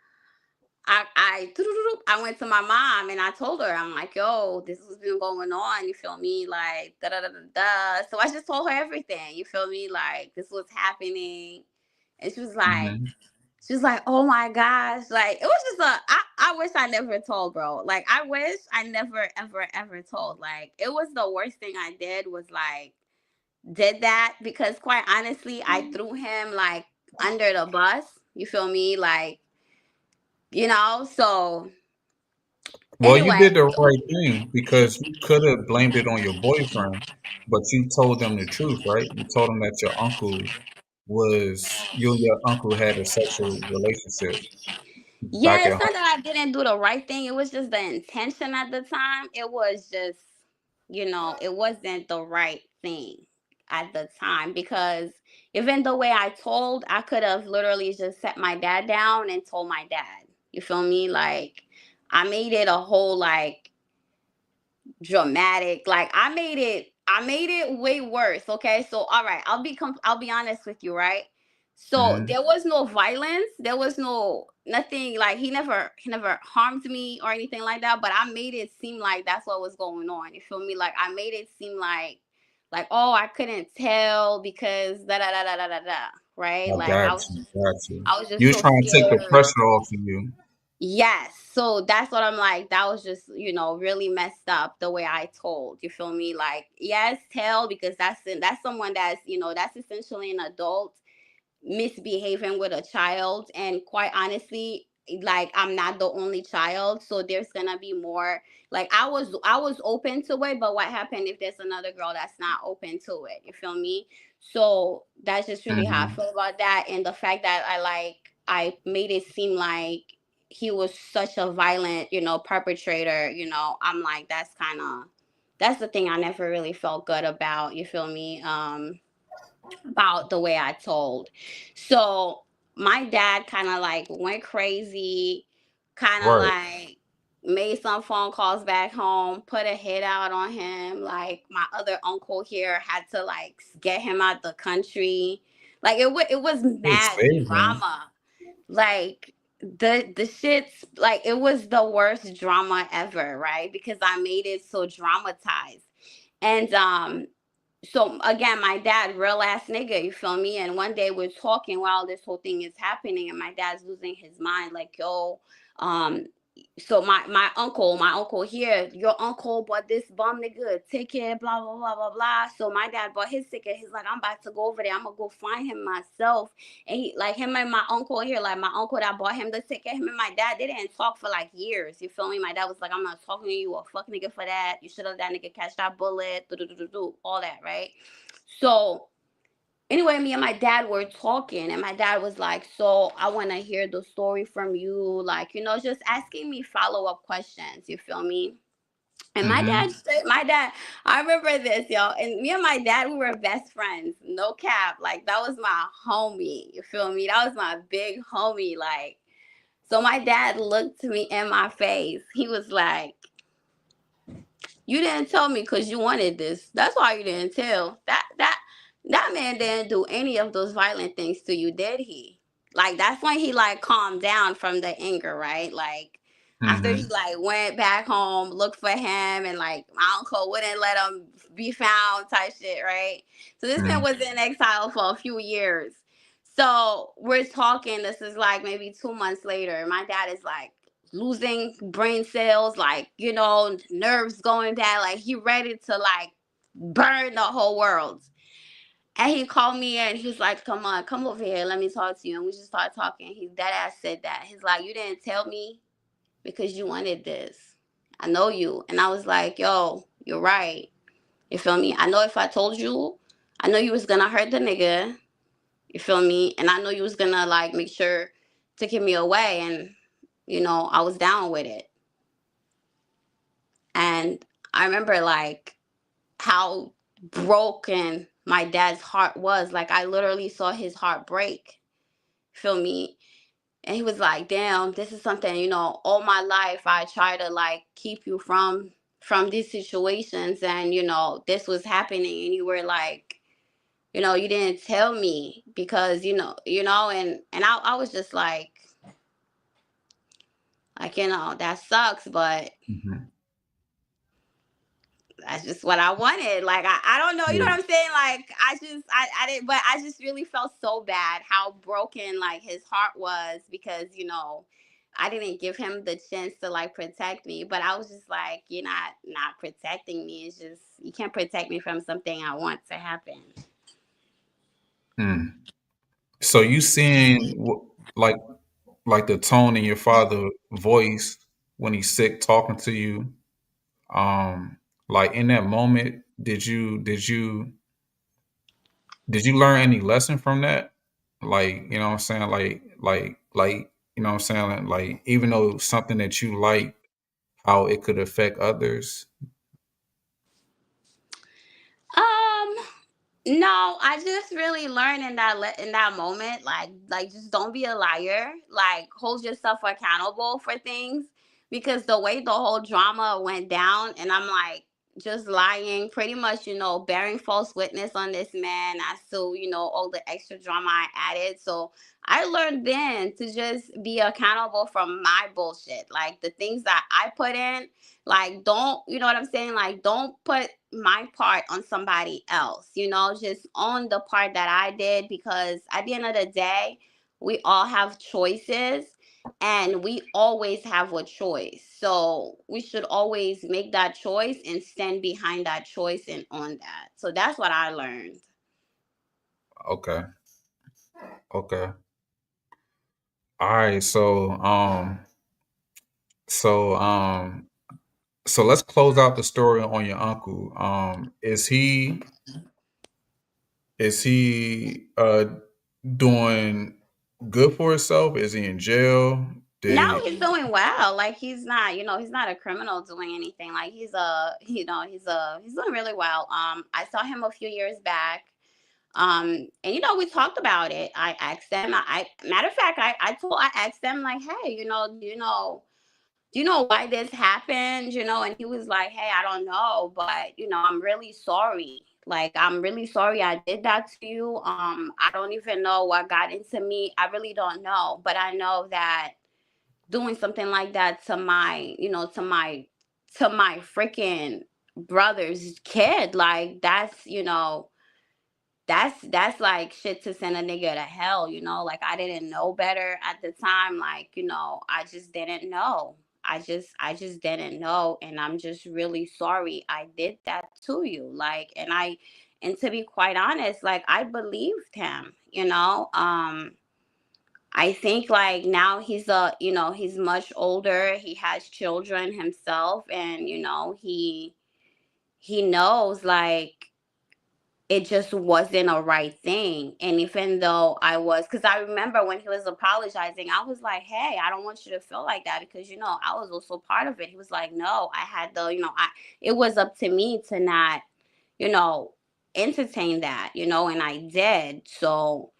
I went to my mom and I told her, I'm like, yo, this has been going on, you feel me? Like da da da da da. So I just told her everything, you feel me? Like this was happening. And She was like, oh my gosh. Like, it was just I wish I never told, bro. Like, I wish I never, ever, ever told. Like, it was the worst thing I did was like, did that because quite honestly, I threw him like under the bus. You feel me? Like, so Well, you anyway. did the right thing because you could have blamed it on your boyfriend, but you told them the truth, right? You told them that you and your uncle had a sexual relationship back Yeah, at it's not home. that I didn't do the right thing. It was just the intention at the time. It was just, it wasn't the right thing at the time because even the way I told, I could have literally just set my dad down and told my dad. You feel me? Like, I made it a whole like dramatic. Like, I made it way worse. Okay, so all right, I'll be honest with you, right? So Hmm. there was no violence, there was no nothing. Like, he never harmed me or anything like that, but I made it seem like that's what was going on. You feel me? Like, I made it seem like, oh, I couldn't tell because da da da da da da da, right? I Like, got I was you, just got you. I was You just was so trying to take the scared. pressure off of you. Yes. So that's what I'm like. That was just, really messed up the way I told. You feel me? Like, yes, tell because that's someone that's, that's essentially an adult misbehaving with a child. And quite honestly, like, I'm not the only child, so there's gonna be more. Like, I was open to it, but what happened if there's another girl that's not open to it? You feel me? So that's just really how I Hmm. feel about that. And the fact that I made it seem like he was such a violent, perpetrator. I'm like, that's the thing I never really felt good about. You feel me? About the way I told. So my dad kind of like went crazy, kind of Right. like made some phone calls back home, put a hit out on him. Like, my other uncle here had to like get him out the country. Like, it was Hey, mad save him. drama. Like, the shits, like, it was the worst drama ever, right? Because I made it so dramatized. And so again, my dad, real ass nigga, you feel me? And one day we're talking while this whole thing is happening, and my dad's losing his mind, like, yo, um, so my uncle here, your uncle bought this bum nigga a ticket, blah blah blah blah blah. So my dad bought his ticket. He's like, I'm about to go over there. I'm gonna go find him myself. And he, like, him and my uncle here, like, my uncle that bought him the ticket, him and my dad, they didn't talk for like years. You feel me? My dad was like, I'm not talking to you, a fuck nigga for that. You should have that nigga catch that bullet, all that, right? So anyway, me and my dad were talking, and my dad was like, so I want to hear the story from you, like, just asking me follow-up questions. You feel me? And Hmm. my dad, I remember this, yo. And me and my dad, we were best friends. No cap. Like, that was my homie. You feel me? That was my big homie. Like, so my dad looked me in my face. He was like, you didn't tell me because you wanted this. That's why you didn't tell. That man didn't do any of those violent things to you, did he? Like, that's when he like calmed down from the anger, right? Like, after he Hmm. like went back home, looked for him, and like my uncle wouldn't let him be found, type shit, right? So this man Hmm. was in exile for a few years. So we're talking. This is like maybe 2 months later. My dad is like losing brain cells, like, nerves going bad, like he ready to like burn the whole world. And he called me and he's like, come on, come over here, let me talk to you. And we just started talking. He That ass said that. He's like, you didn't tell me because you wanted this. I know you. And I was like, yo, you're right. You feel me? I know if I told you, I know you was gonna hurt the nigga. You feel me? And I know you was gonna like make sure to give me away. And I was down with it. And I remember like how broken my dad's heart was. Like, I literally saw his heart break. Feel me? And he was like, damn, this is something, all my life I try to like keep you from these situations, and this was happening, and you were like, you didn't tell me because and I was just like, that sucks, but Hmm. that's just what I wanted. Like I don't know, you know Yeah. what I'm saying? Like I didn't, but I just really felt so bad how broken like his heart was because I didn't give him the chance to like protect me. But I was just like, you're not protecting me. It's just you can't protect me from something I want to happen. Mm. So you seeing like the tone in your father voice when he's sick talking to you, um like in that moment, did you learn any lesson from that? Like, you know what I'm saying? You know what I'm saying? Like, even though something that you like, how it could affect others. Um, No, I just really learned in in that moment, like just don't be a liar. Like hold yourself accountable for things because the way the whole drama went down, and I'm like just lying, pretty much, bearing false witness on this man as to all the extra drama I added. So I learned then to just be accountable for my bullshit, like the things that I put in. Like, don't, you know what I'm saying? Like, don't put my part on somebody else, just own the part that I did because at the end of the day, we all have choices and we always have a choice. So we should always make that choice and stand behind that choice and on that. So that's what I learned. Okay. Okay. All right. So so let's close out the story on your uncle. Is he doing good for himself? Is he in jail? Now Did he's doing well. Like he's not a criminal doing anything. Like he's doing really well. I saw him a few years back. And we talked about it. I asked them. Matter of fact, I asked them like, hey, do you know why this happened? And he was like, hey, I don't know, but I'm really sorry. Like, I'm really sorry I did that to you. I don't even know what got into me. I really don't know, but I know that doing something like that to my freaking brother's kid, like that's like shit to send a nigga to hell, like I didn't know better at the time, like I just didn't know. I just didn't know, and I'm just really sorry I did that to you, like, and to be quite honest, like I believed him. I think like now he's much older, he has children himself, and he knows like it just wasn't a right thing. And even though because I remember when he was apologizing, I was like, hey, I don't want you to feel like that because, I was also part of it. He was like, no, I had it was up to me to not, you know, entertain that, and I did. So,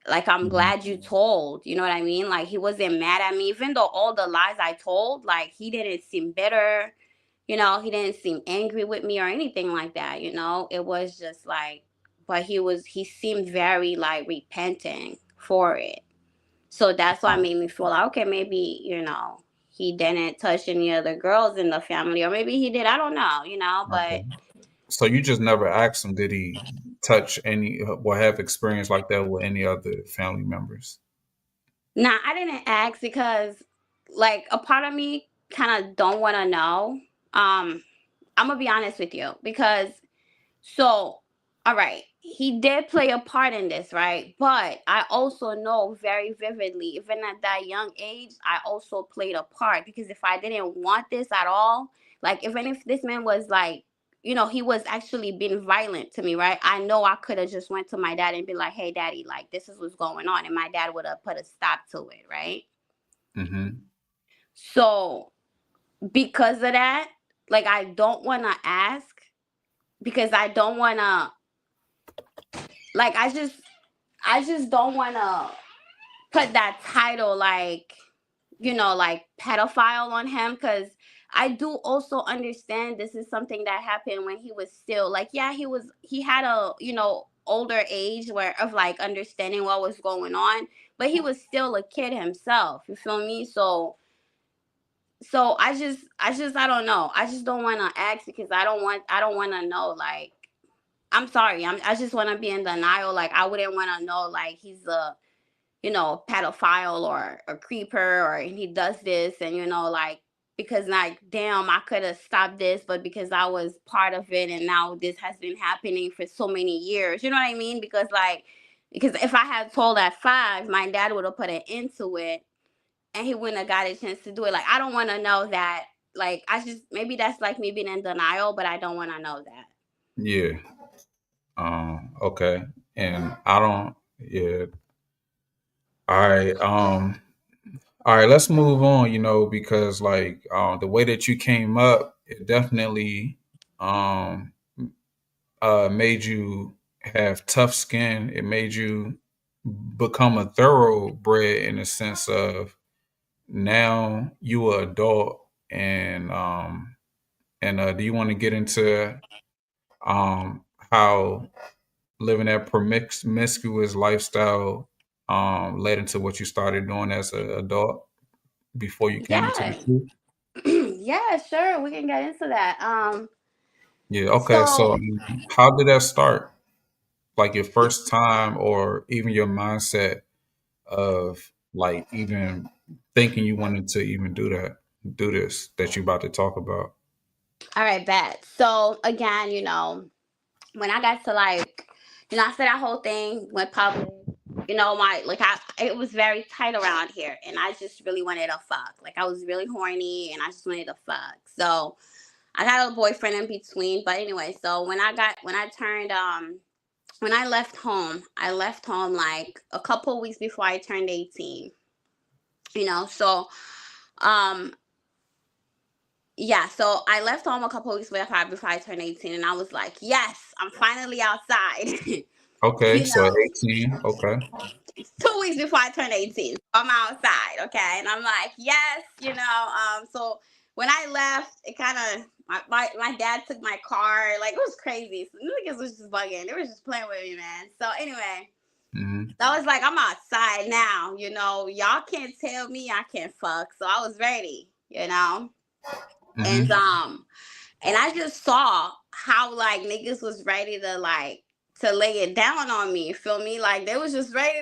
like, I'm Mhm. glad you told, you know what I mean? Like, he wasn't mad at me, even though all the lies I told, like, he didn't seem bitter. He didn't seem angry with me or anything like that. It was just like, but he seemed very like repenting for it. So that's why it made me feel like, okay, maybe, he didn't touch any other girls in the family, or maybe he did. I don't know, but Okay. So you just never asked him, did he touch any or have experience like that with any other family members? nah, I didn't ask because like a part of me kind of don't want to know. I'm gonna be honest with you because so, all right, he did play a part in this, right? But I also know very vividly, even at that young age, I also played a part because if I didn't want this at all, like even if this man was like, he was actually being violent to me, right? I know I could have just went to my dad and be like, "Hey, daddy, like this is what's going on," and my dad would have put a stop to it, right? Mm-hmm. So because of that, like I don't want to ask because I don't want to like I just don't want to put that title like like pedophile on him because I do also understand this is something that happened when he was still like yeah he had a older age where of like understanding what was going on, but he was still a kid himself, you feel me? So So I don't know. I just don't want to ask because I don't want to know. Like, I'm sorry. I just want to be in denial. Like, I wouldn't want to know. Like, he's a, pedophile or a creeper, or he does this, and like, because like, damn, I could have stopped this, but because I was part of it, and now this has been happening for so many years. You know what I mean? Because like, because if I had told at 5, my dad would have put an end to it, and he wouldn't have got a chance to do it. Like, I don't want to know that. Like, I just, maybe that's like me being in denial, but I don't want to know that. Yeah. Okay. And I don't. Yeah. All right. All right. Let's move on. Because like the way that you came up, it definitely um made you have tough skin. It made you become a thoroughbred in the sense of now you are adult, and do you want to get into how living that promiscuous lifestyle led into what you started doing as an adult before you came into the Yeah. truth? Yeah, sure. We can get into that. Yeah. Okay. So So how did that start? Like your first time, or even your mindset of like even thinking you wanted to even do this that you about to talk about. all right, bet. So again, when I got to like, I said that whole thing went public. My like I it was very tight around here, and I just really wanted to fuck. Like, I was really horny, and I just wanted to fuck. So I got a boyfriend in between, but anyway. So when I left home, like a couple weeks before I turned 18. So um yeah, so I left home a couple weeks before I turned 18, and I was like, yes, I'm finally outside. Okay, you so know 18. Okay. 2 weeks before I turned 18, I'm outside, okay? And I'm like, yes, so when I left, it kind of, my dad took my car. Like, it was crazy. So the niggas was just bugging. They were just playing with me, man. So anyway, Hmm. I was like, I'm outside now, y'all can't tell me I can't fuck. So I was ready. And Hmm. and I just saw how like niggas was ready to like to lay it down on me. Feel me? Like, they was just ready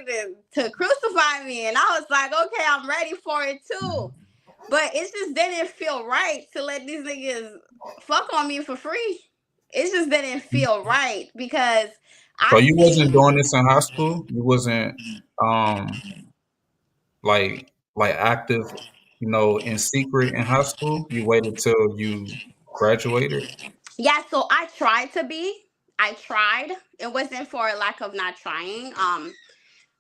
to crucify me, and I was like, okay, I'm ready for it too. But it just didn't feel right to let these niggas fuck on me for free. It just didn't feel right because So I you wasn't seen. doing this in high school? You wasn't um like active, in secret in high school? You waited till you graduated? Yeah, so I tried to be. I tried. It wasn't for a lack of not trying.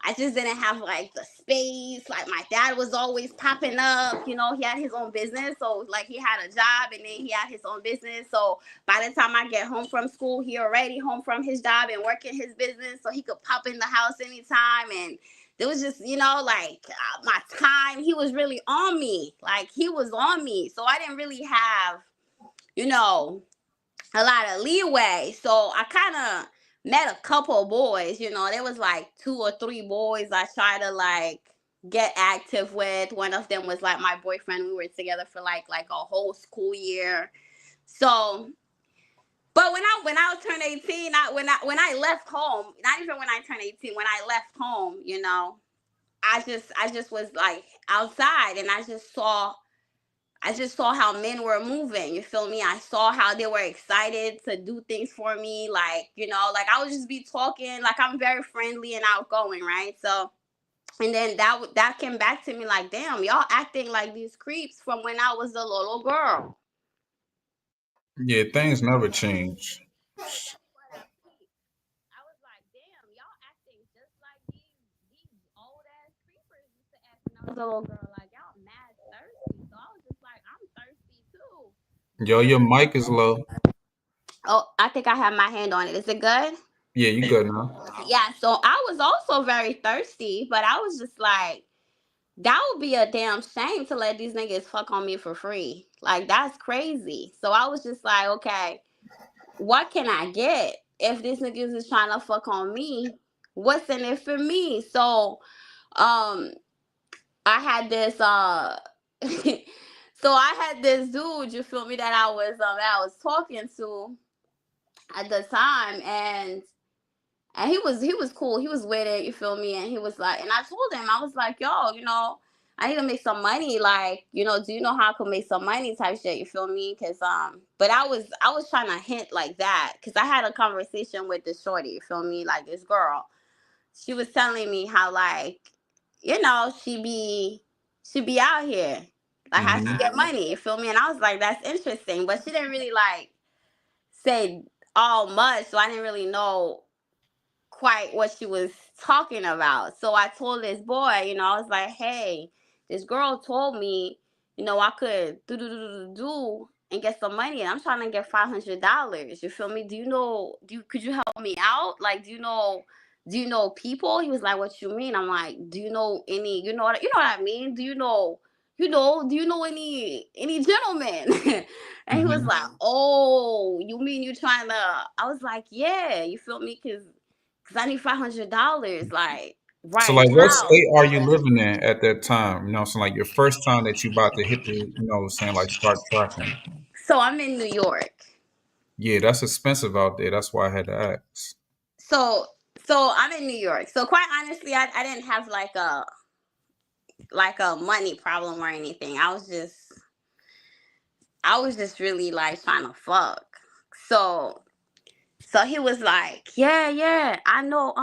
I just didn't have like the space. Like, my dad was always popping up. He had his own business, so like he had a job and then he had his own business. So by the time I get home from school, he already home from his job and working his business, so he could pop in the house anytime. And there was just like my time. He was really on me. Like, he was on me. So I didn't really have you know a lot of leeway. So I kind of met a couple of boys. There was like 2 or 3 boys I tried to like get active with. One of them was like my boyfriend. We were together for like a whole school year. So, but when I turned 18, when I left home, not even when I turned 18, when I left home, I just was like outside, and I just saw how men were moving. You feel me? I saw how they were excited to do things for me. Like I would just be talking. Like, I'm very friendly and outgoing, right? So, and then that came back to me like, damn, y'all acting like these creeps from when I was a little girl. Yeah, things never change. What I see. I was like, damn, y'all acting just like these old ass creepers used to act when I was a little girl. Like, y'all mad thirsty. So I was just like, I'm thirsty too. Yo, your mic is low. Oh, I think I have my hand on it. Is it good? Yeah, you good now. Yeah, so I was also very thirsty, but I was just like, that would be a damn shame to let these niggas fuck on me for free. Like, that's crazy. So I was just like, okay, what can I get? If these niggas is trying to fuck on me, what's in it for me? So, um, I had this So I had this dude, you feel me, that I was talking to at the time, and he was cool. He was with it, you feel me? And he was like, and I told him, I was like, yo, I need to make some money. Like, do you know how I could make some money type shit, you feel me? Cause but I was trying to hint like that, cause I had a conversation with this shorty, you feel me? Like this girl. She was telling me how like, she be out here. Like how she Hmm. get money, you feel me? And I was like, that's interesting. But she didn't really like say all much, so I didn't really know quite what she was talking about. So I told this boy, I was like, hey, this girl told me, I could do and get some money, and I'm trying to get $500. You feel me? Could you help me out? Like, do you know people? He was like, what you mean? I'm like, do you know any, you know what I mean? Do you know any gentlemen? And he was Hmm. like, oh, you mean you trying to, I was like, yeah, you feel me? Cause I need $500 like So, right like, what now. state are you living in at that time? So like your first time that you about to hit the, saying like start tracking. So I'm in New York. Yeah, that's expensive out there. That's why I had to ask. So so I'm in New York. So quite honestly, I didn't have like a money problem or anything. I was just really like trying to fuck. So so he was like, yeah, yeah, I know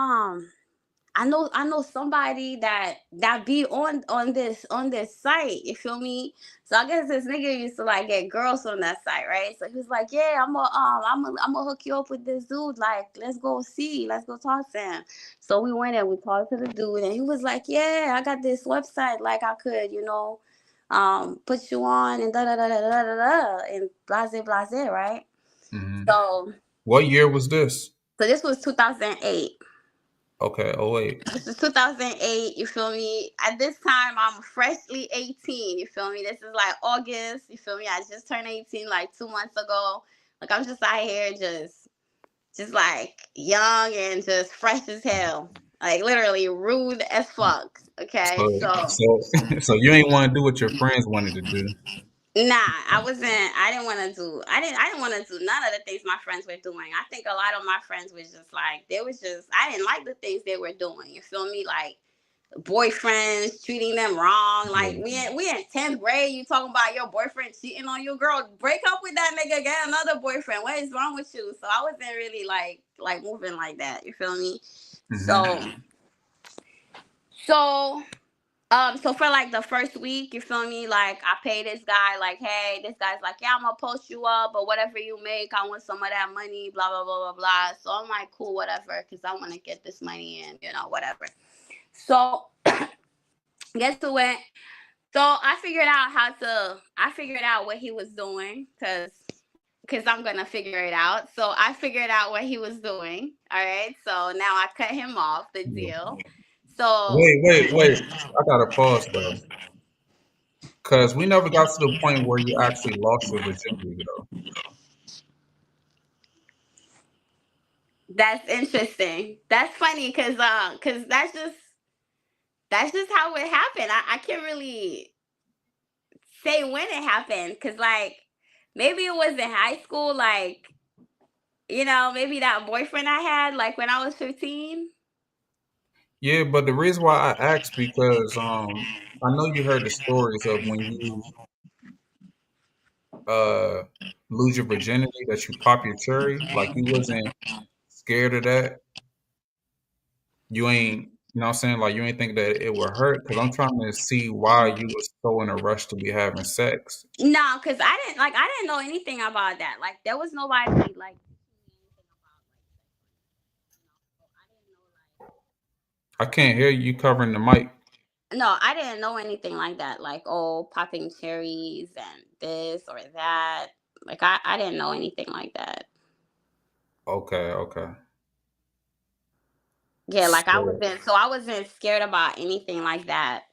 somebody that be on this site. You feel me? So I guess this nigga used to like get girls from that site, right? So he was like, yeah, I'm gonna hook you up with this dude. Like, let's go talk to him. So we went and we talked to the dude, and he was like, yeah, I got this website. Like, I could, put you on and da da da da da da da and blase blase, right? Hmm. So What year was this? so this was 2008. Okay. Oh wait. This is 2008, you feel me? At this time, I'm freshly 18, you feel me? This is like August, you feel me? I just turned 18 like 2 months ago. Like, I'm just out here just like young and just fresh as hell. Like, literally rude as fuck, okay? So So, so so you ain't want to do what your friends wanted to do. nah, I didn't want to do none of the things my friends were doing. I think a lot of my friends was just like, I didn't like the things they were doing, you feel me? Like, boyfriends treating them wrong. Like Yeah. we in 10th grade, you talking about your boyfriend cheating on you, girl. Break up with that nigga, get another boyfriend. What is wrong with you? So I wasn't really like moving like that. You feel me? Hmm. So so so for like the first week, you feel me? Like I pay this guy, like, hey, this guy's like, yeah, I'm gonna post you up, but whatever you make, I want some of that money, blah blah blah blah blah. So I'm like, cool, whatever, because I want to get this money in, whatever. So guess what? So I figured out what he was doing because I'm gonna figure it out. So I figured out what he was doing. All right. So now I cut him off the deal. So Wait. I gotta pause though, because we never got to the point where you actually lost your virginity though. that's interesting. That's funny because that's just how it happened. I can't really say when it happened because like maybe it was in high school, like maybe that boyfriend I had like when I was 15. Yeah, but the reason why I asked because I know you heard the stories of when you uh lose your virginity that you pop your cherry, like you wasn't scared of that. You ain't, what I'm saying, like you ain't think that it would hurt because I'm trying to see why you was so in a rush to be having sex. No, because I didn't know anything about that. Like there was nobody like I can't hear you covering the mic. no, I didn't know anything like that. Like, oh, popping cherries and this or that. Like I didn't know anything like that. Okay, okay. Yeah, like So, I wasn't scared about anything like that.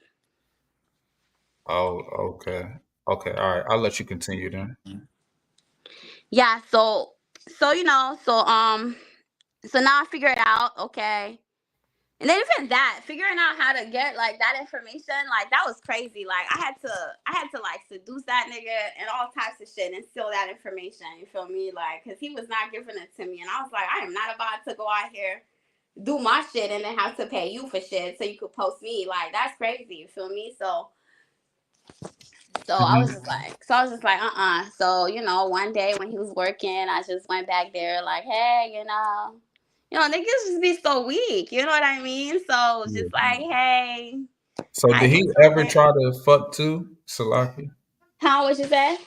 oh, okay. Okay, all right. I'll let you continue then. Yeah, so so now I figured out, okay. And then even that, figuring out how to get like that information, like that was crazy. Like I had to like seduce that nigga and all types of shit and steal that information. You feel me? Like, cause he was not giving it to me, and I was like, I am not about to go out here do my shit and then have to pay you for shit so you could post me. Like that's crazy. You feel me? So I was just Hmm. like, So, one day when he was working, I just went back there like, hey, niggas just be so weak. You know what I mean? So Yeah. just like, hey, So how did you he ever doing? try to fuck too, Salaki? How would you say?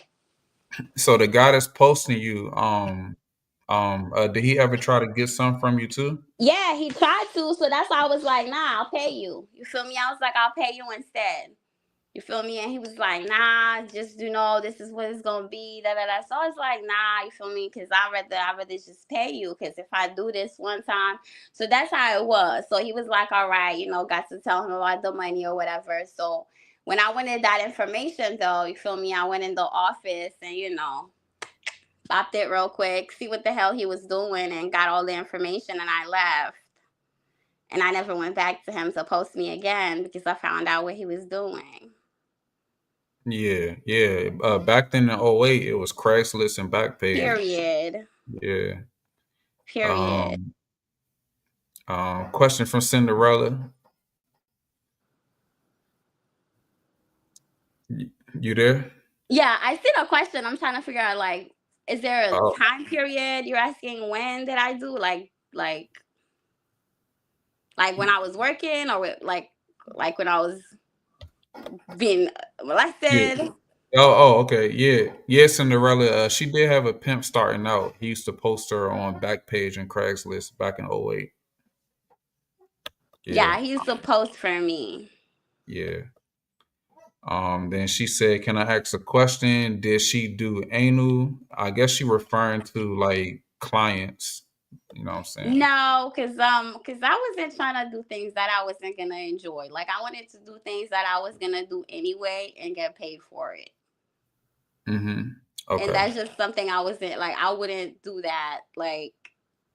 So the guy that's posting you, did he ever try to get some from you too? Yeah, he tried to. So that's why I was like, nah, I'll pay you. You feel me? I was like, I'll pay you instead. You feel me? And he was like, nah, just this is what it's gonna be. Da da da. So I was like, nah, you feel me? Because I rather just pay you. Because if I do this one time, so that's how it was. So he was like, all right, got to tell him about the money or whatever. So when I wanted that information, though, you feel me? I went in the office and popped it real quick, see what the hell he was doing, and got all the information, and I left. And I never went back to him to post me again because I found out what he was doing. Yeah, yeah. Back then in '08, it was Craigslist and Backpage. Period. Yeah. Period. Um, Question from Cinderella. You there? Yeah, I see the question. I'm trying to figure out like, is there a Oh, time period you're asking when did I do like when I was working or like when I was being yeah. molested? Okay. Yeah. Yeah, Cinderella. She did have a pimp starting out. He used to post her on Backpage and Craigslist back in '08. Yeah. Yeah, he used to post for me. Yeah. Then she said, "Can I ask a question? Did she do anal?" I guess she referring to like clients. You know what I'm saying? No, cause I wasn't trying to do things that I wasn't gonna enjoy. Like I wanted to do things that I was gonna do anyway and get paid for it. Mm-hmm. And Okay. that's just something I wasn't like. I wouldn't do that. Like,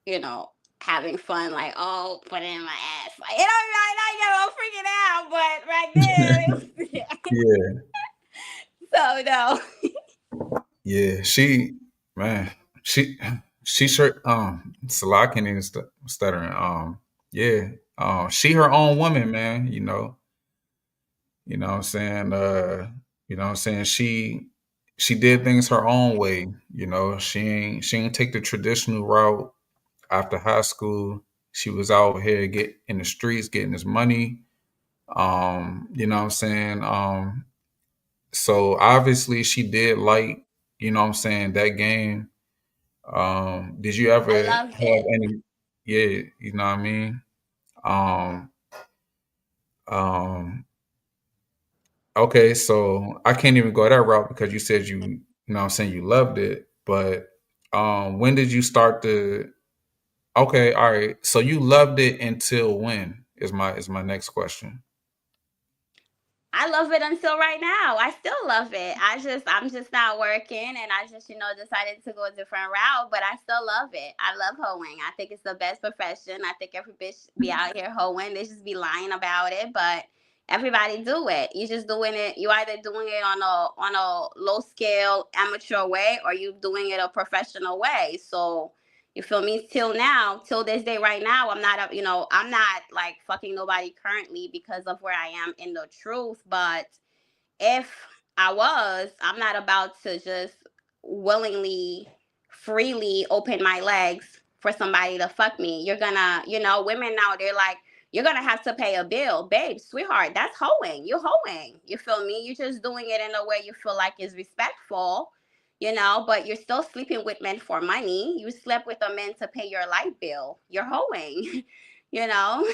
you know, having fun. Like, oh, put it in my ass. Like, right now, you know, freaking out. But right then, it was, Yeah. so no. Yeah. Man, she, she sure, Salakin is stuttering. Yeah. She her own woman, man. You know what I'm saying? You know what I'm saying? She did things her own way. She ain't take the traditional route after high school. She was out here get in the streets getting this money. You know what I'm saying? So obviously she did like, you know what I'm saying, that game. Did you ever I loved have it. any, yeah, you know what I mean? Um, um, Okay, so I can't even go that route because you said you know what I'm saying, you loved it, but when did you start to okay, all right. So you loved it until when is my next question. I love it until right now. I still love it. I'm just not working and I just, decided to go a different route, but I still love it. I love hoeing. I think it's the best profession. I think every bitch be out here hoeing. They just be lying about it, but everybody do it. You just doing it. You either doing it on a low scale amateur way or you doing it a professional way. So you feel me? Till now, till this day, right now, I'm not like fucking nobody currently because of where I am in the truth. But if I'm not about to just willingly, freely open my legs for somebody to fuck me. You're gonna, women now, they're like, you're gonna have to pay a bill. Babe, sweetheart, that's hoeing. You're hoeing. You feel me? You're just doing it in a way you feel like is respectful, but you're still sleeping with men for money. You slept with a man to pay your light bill. You're hoeing, you know?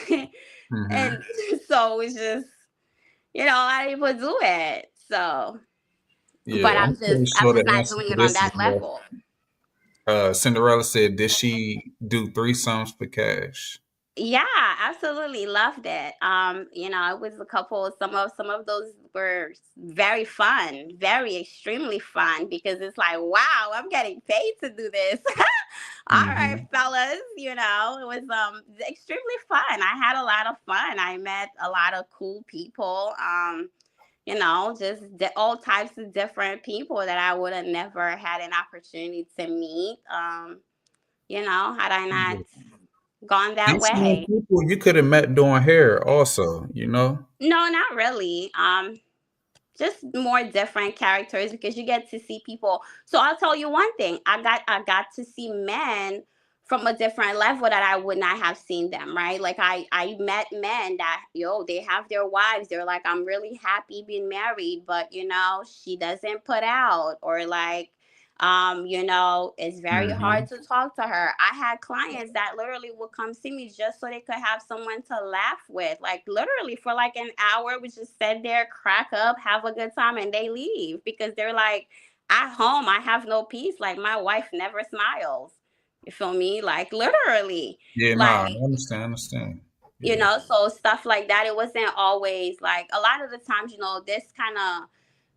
Hmm. And so it's just, a lot of people do it. So, but Yeah, I'm pretty I'm sure just the not answer doing to it on this is that yes. level. Cinderella said, did she do threesomes for cash? Yeah, absolutely loved it. It was a couple. Some of those were very fun, very extremely fun because it's like, wow, I'm getting paid to do this. All right, Hmm. fellas, it was extremely fun. I had a lot of fun. I met a lot of cool people. Just all types of different people that I would have never had an opportunity to meet. Had I not gone that These same way. people you could have met doing hair also, you know? No, not really. Just more different characters because you get to see people. So I'll tell you one thing. I got to see men from a different level that I would not have seen them, right? Like I met men that they have their wives. They're like, I'm really happy being married, but she doesn't put out, or like it's very hard Hmm. to talk to her. I had clients that literally would come see me just so they could have someone to laugh with. Like literally for like an hour, we just sit there, crack up, have a good time, and they leave because they're like, at home, I have no peace. Like my wife never smiles. You feel me? Like literally. Yeah, nah, I Like, understand, I understand. Yeah. so stuff like that. It wasn't always like a lot of the times, this kind of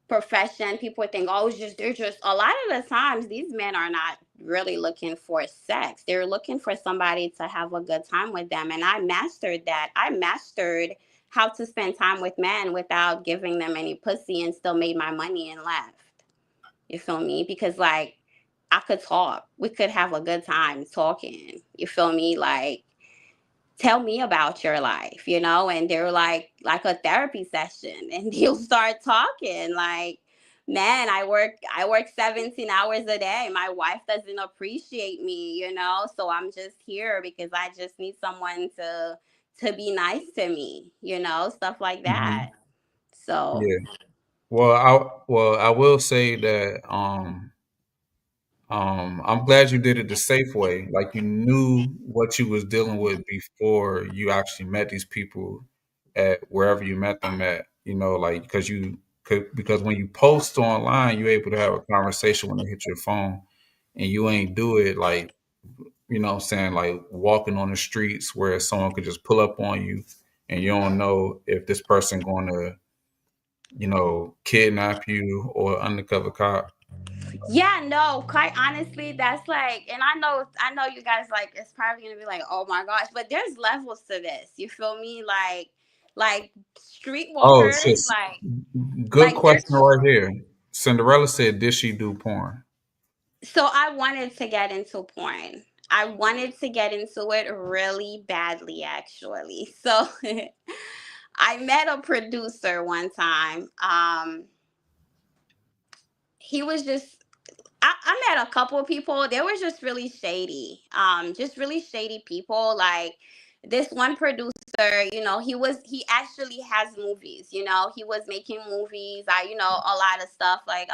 profession, people think, oh, they're just a lot of the times these men are not really looking for sex. They're looking for somebody to have a good time with them. And I mastered that. I mastered how to spend time with men without giving them any pussy and still made my money and left. You feel me? Because like I could talk. We could have a good time talking. You feel me? Like tell me about your life, and they're like a therapy session and you'll start talking like, man, I work 17 hours a day. My wife doesn't appreciate me, so I'm just here because I just need someone to be nice to me, stuff like that. Hmm. So Yeah. Well, I will say that I'm glad you did it the safe way. Like you knew what you was dealing with before you actually met these people at wherever you met them at. You know, like because when you post online, you're able to have a conversation when they hit your phone, and you ain't do it like what I'm saying, like walking on the streets where someone could just pull up on you, and you don't know if this person going to kidnap you or undercover cop. yeah, no, quite honestly, that's like, and I know you guys like, it's probably gonna be like, oh my gosh, but there's levels to this. You feel me? Like Oh, streetwalkers, shit. Good like question right here. Cinderella said, "Did she do porn?" so I wanted to get into porn. I wanted to get into it really badly, actually. So I met a producer one time. He was just I met a couple of people. They were just really shady. Just really shady people. Like this one producer, he actually has movies, he was making movies, a lot of stuff like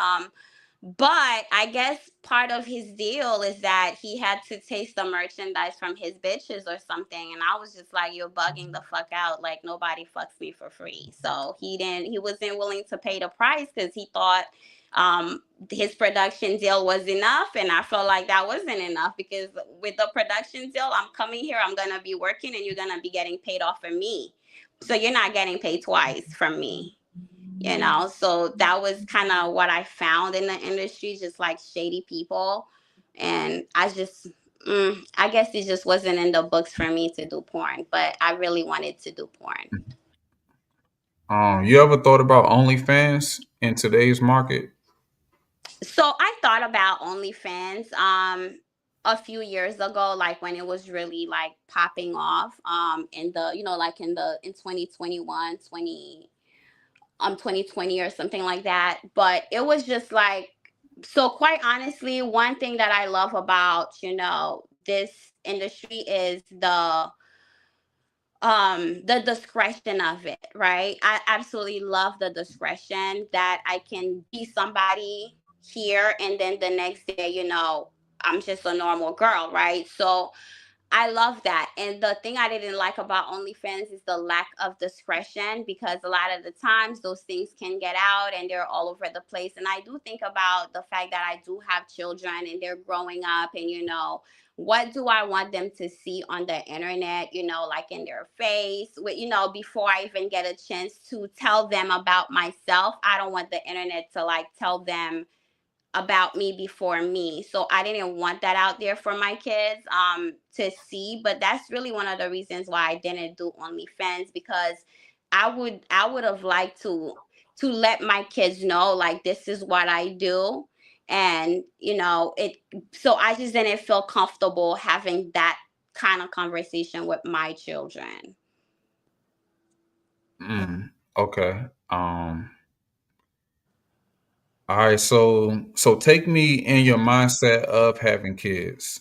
but I guess part of his deal is that he had to taste the merchandise from his bitches or something. And I was just like, you're bugging the fuck out. Like nobody fucks me for free. So he wasn't willing to pay the price because he thought um his production deal was enough, and I felt like that wasn't enough because with the production deal, I'm coming here, I'm gonna be working, and you're gonna be getting paid off of me, so you're not getting paid twice from me. So that was kind of what I found in the industry, just like shady people. And I guess it just wasn't in the books for me to do porn, but I really wanted to do porn. You ever thought about OnlyFans in today's market? So I thought about OnlyFans a few years ago, like when it was really like popping off in the like in 2021, 2020 or something like that. But it was just like, so quite honestly, one thing that I love about this industry is the discretion of it, right? I absolutely love the discretion that I can be somebody here and then the next day, I'm just a normal girl, right? So I love that. And the thing I didn't like about OnlyFans is the lack of discretion, because a lot of the times those things can get out and they're all over the place. And I do think about the fact that I do have children and they're growing up, and what do I want them to see on the internet, like in their face, before I even get a chance to tell them about myself. I don't want the internet to like tell them about me before me. So I didn't want that out there for my kids to see. But that's really one of the reasons why I didn't do OnlyFans, because I would have liked to let my kids know, like, this is what I do. And it so I just didn't feel comfortable having that kind of conversation with my children. Mm, okay. All right. So take me in your mindset of having kids.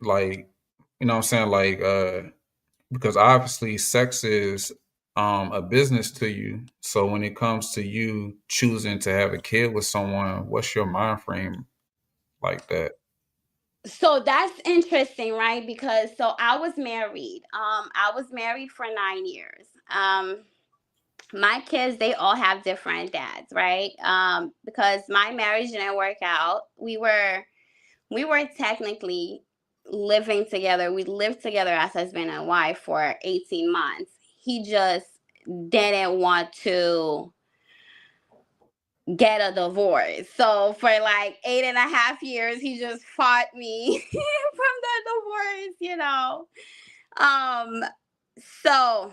Like, what I'm saying? Like, because obviously sex is a business to you. So when it comes to you choosing to have a kid with someone, what's your mind frame like that? So that's interesting, right? Because so I was married for 9 years. My kids, they all have different dads, right? Because my marriage didn't work out. We were technically living together. We lived together as husband and wife for 18 months. He just didn't want to get a divorce. So for like 8.5 years, he just fought me from the divorce. Um, so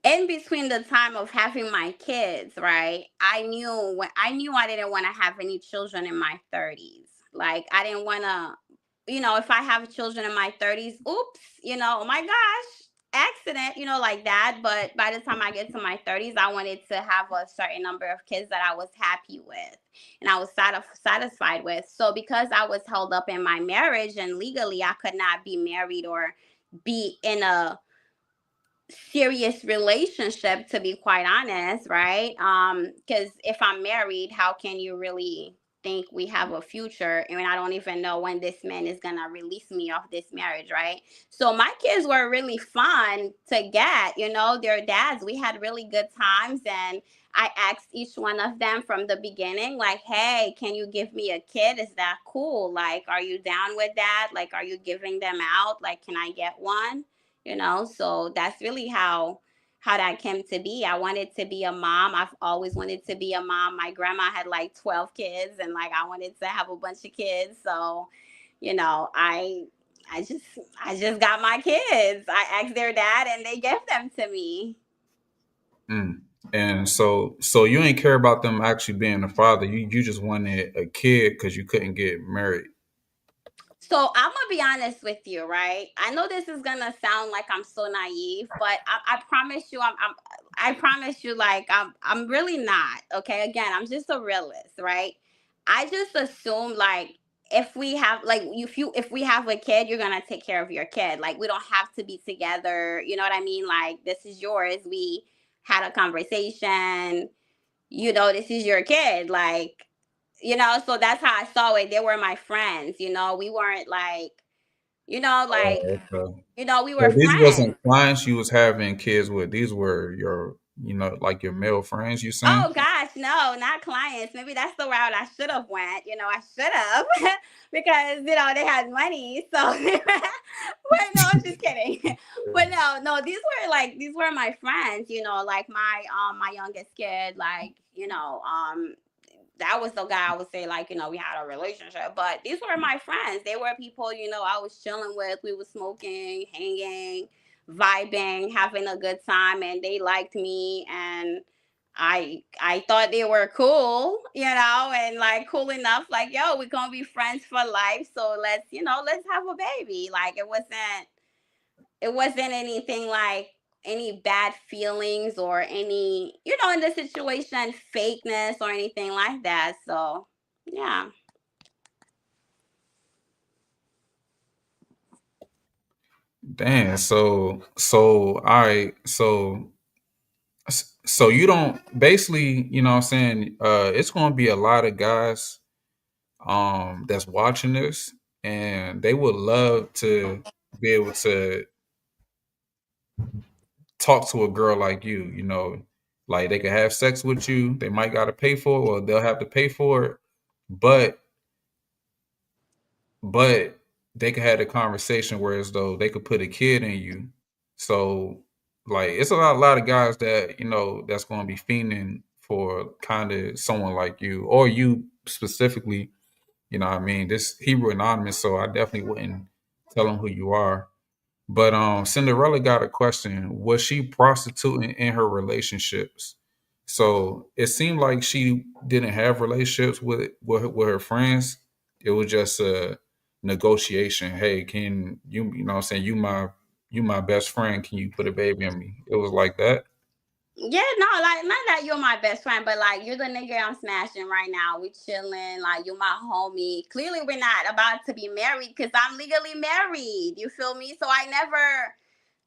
in between the time of having my kids, right? I knew I didn't want to have any children in my 30s. Like, I didn't want to, if I have children in my 30s, oops, oh my gosh, accident, like that. But by the time I get to my 30s, I wanted to have a certain number of kids that I was happy with and I was satisfied with. So because I was held up in my marriage and legally I could not be married or be in a serious relationship, to be quite honest, right? Because if I'm married, how can you really think we have a future? I mean, I don't even know when this man is gonna release me off this marriage, right? So my kids were really fun to get, their dads. We had really good times, and I asked each one of them from the beginning, like, hey, can you give me a kid? Is that cool? Like, are you down with that? Like, are you giving them out? Like, can I get one? So that's really how that came to be. I wanted to be a mom. I've always wanted to be a mom. My grandma had like 12 kids, and like I wanted to have a bunch of kids. So I just got my kids. I asked their dad and they gave them to me. Mm. And so you ain't care about them actually being a father. You just wanted a kid because you couldn't get married. So I'm gonna be honest with you, right? I know this is gonna sound like I'm so naive, but I promise you, I promise you, like I'm really not. Okay, again, I'm just a realist, right? I just assume, like, if we have, like, if we have a kid, you're gonna take care of your kid. Like, we don't have to be together. You know what I mean? Like, this is yours. We had a conversation. This is your kid. Like, so that's how I saw it. They were my friends. We weren't like, like, Oh, okay. we were So these friends. wasn't clients you was having kids with. These were your, like your male friends. You saying? Oh gosh, no, not clients. Maybe that's the route I should have went. I should have because they had money. So, but no, I'm just kidding. But no, no, these were my friends. Like my youngest kid. Like that was the guy I would say, like, we had a relationship. But these were my friends. They were people, I was chilling with. We were smoking, hanging, vibing, having a good time, and they liked me, and I thought they were cool, and like cool enough, like, yo, we're gonna be friends for life. So let's have a baby. Like, it wasn't anything like any bad feelings or any, in the situation, fakeness or anything like that. So, yeah. Damn. So all right. So you don't basically, what I'm saying, it's gonna be a lot of guys that's watching this. and they would love to be able to talk to a girl like you. Like they could have sex with you. They might got to pay for it, or they'll have to pay for it, but but they could have a conversation where as though they could put a kid in you. So like it's a lot of guys that that's going to be fiending for kind of someone like you or you specifically. What I mean, this Hebrew anonymous, so I definitely wouldn't tell them who you are. But Cinderella got a question. Was she prostituting in her relationships? So it seemed like she didn't have relationships with her friends. It was just a negotiation. Hey, can you know what I'm saying, you my best friend, can you put a baby on me? It was like that. Yeah, no, like not that you're my best friend, but like you're the nigga I'm smashing right now. We chilling, like you're my homie. Clearly, we're not about to be married because I'm legally married. You feel me? So I never.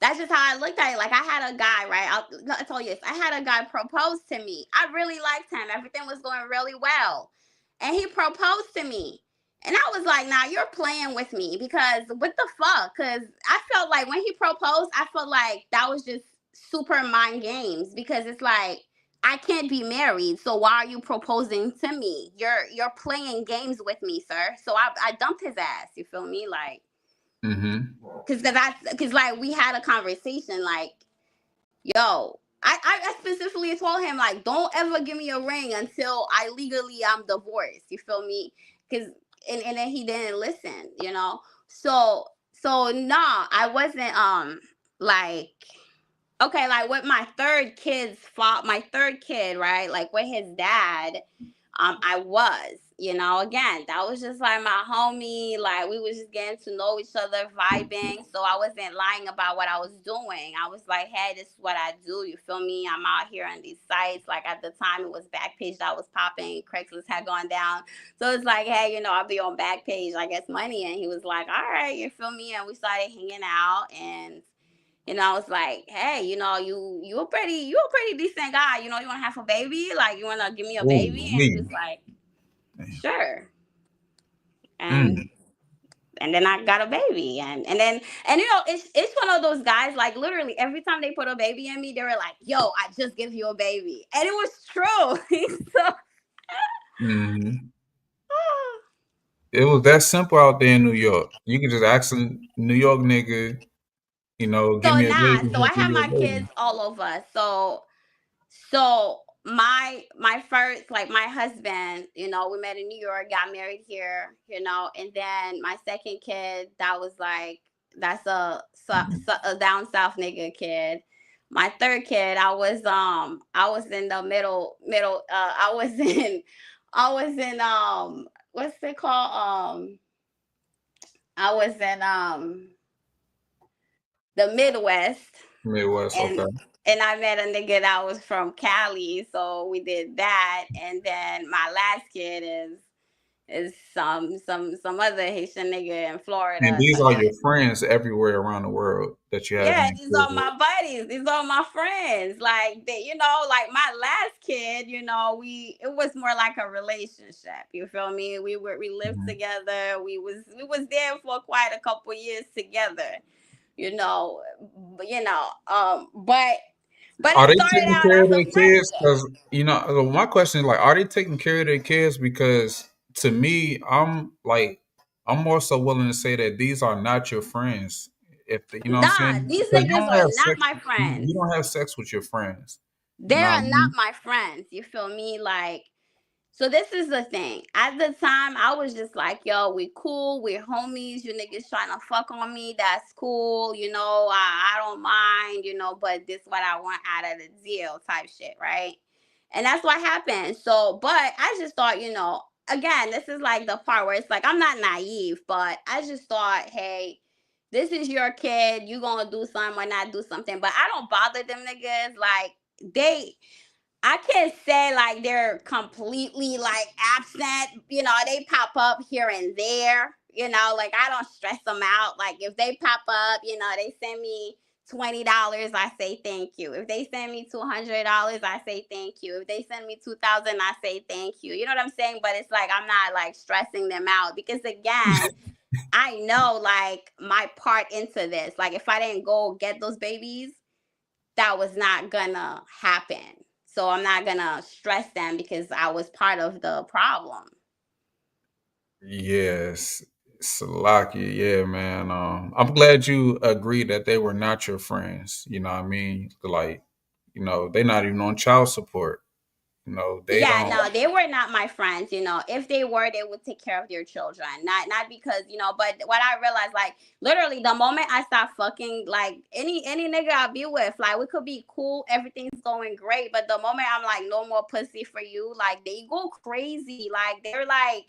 That's just how I looked at it. Like I had a guy, right? I told you this. I had a guy propose to me. I really liked him. Everything was going really well, and he proposed to me. And I was like, nah, you're playing with me because what the fuck? Because I felt like when he proposed, I felt like that was just super mind games because it's like I can't be married, so why are you proposing to me? You're playing games with me, sir. So I dumped his ass. You feel me? Like, Mm-hmm. because like we had a conversation, like, yo, I specifically told him like, don't ever give me a ring until I legally I'm divorced. You feel me? Because and then he didn't listen. So nah, I wasn't like okay, like with my third kid, right? Like with his dad, I was, again, that was just like my homie. Like we was just getting to know each other, vibing. So I wasn't lying about what I was doing. I was like, hey, this is what I do. You feel me? I'm out here on these sites. Like at the time, it was Backpage that was popping. Craigslist had gone down. So it's like, hey, I'll be on Backpage. I guess money. And he was like, all right, you feel me? And we started hanging out and I was like, hey, you a pretty decent guy. You want to have a baby? Like, you want to give me a Oh, baby? And he was we. like, sure. And Mm. and then I got a baby, and it's one of those guys. Like literally, every time they put a baby in me, they were like, yo, I just give you a baby, and it was true. So, Mm-hmm. It was that simple out there in New York. You can just ask a New York nigga, give me a baby, so he'll I give have you a my kids baby. all over. So my first, like my husband, we met in New York, got married here, and then my second kid, that was like that's a down south nigga kid. My third kid, I was in the middle I was in what's it called? I was in the Midwest, Midwest, and okay. I met a nigga that was from Cali, so we did that. And then my last kid is some other Haitian nigga in And Florida. So these are yeah, your friends everywhere around the world that you have yeah, in these kids are with. my buddies. These are my friends. Like they, like my last kid, it was more like a relationship. You feel me? We lived Mhm. together. We was there for quite a couple years together. You know, but Are it they started taking out care as of a their kids? friendship. Because my question is like, are they taking care of their kids? Because to me, I'm more so willing to say that these are not your friends. If you know what I'm Nah, saying, these because you niggas don't are have not sex, my friends. you don't have sex with your friends. You They know what I are not mean? my friends. You feel me? Like, so this is the thing. At the time, I was just like, yo, we cool, we're homies. You niggas trying to fuck on me. That's cool. I don't mind, but this what I want out of the deal type shit, right? And that's what happened. So, but I just thought, again, this is like the part where it's like, I'm not naive, but I just thought, hey, this is your kid. You gonna do something or not do something. But I don't bother them niggas. Like, I can't say like they're completely like absent. They pop up here and there. Like I don't stress them out. Like if they pop up, they send me $20, I say thank you. If they send me $200, I say thank you. If they send me 2,000, I say thank you. You know what I'm saying? But it's like I'm not like stressing them out because again, I know like my part into this. Like if I didn't go get those babies, that was not gonna happen. So I'm not gonna stress them because I was part of the problem. Yes, Salaki, yeah, man. I'm glad you agreed that they were not your friends. You know what I mean? Like, they're not even on child support. They Yeah, don't. no, they were not my friends. If they were, they would take care of their children. Not because, but what I realized, like literally the moment I start fucking like any nigga I be with, like we could be cool, everything's going great. But the moment I'm like, no more pussy for you, like they go crazy. Like they're like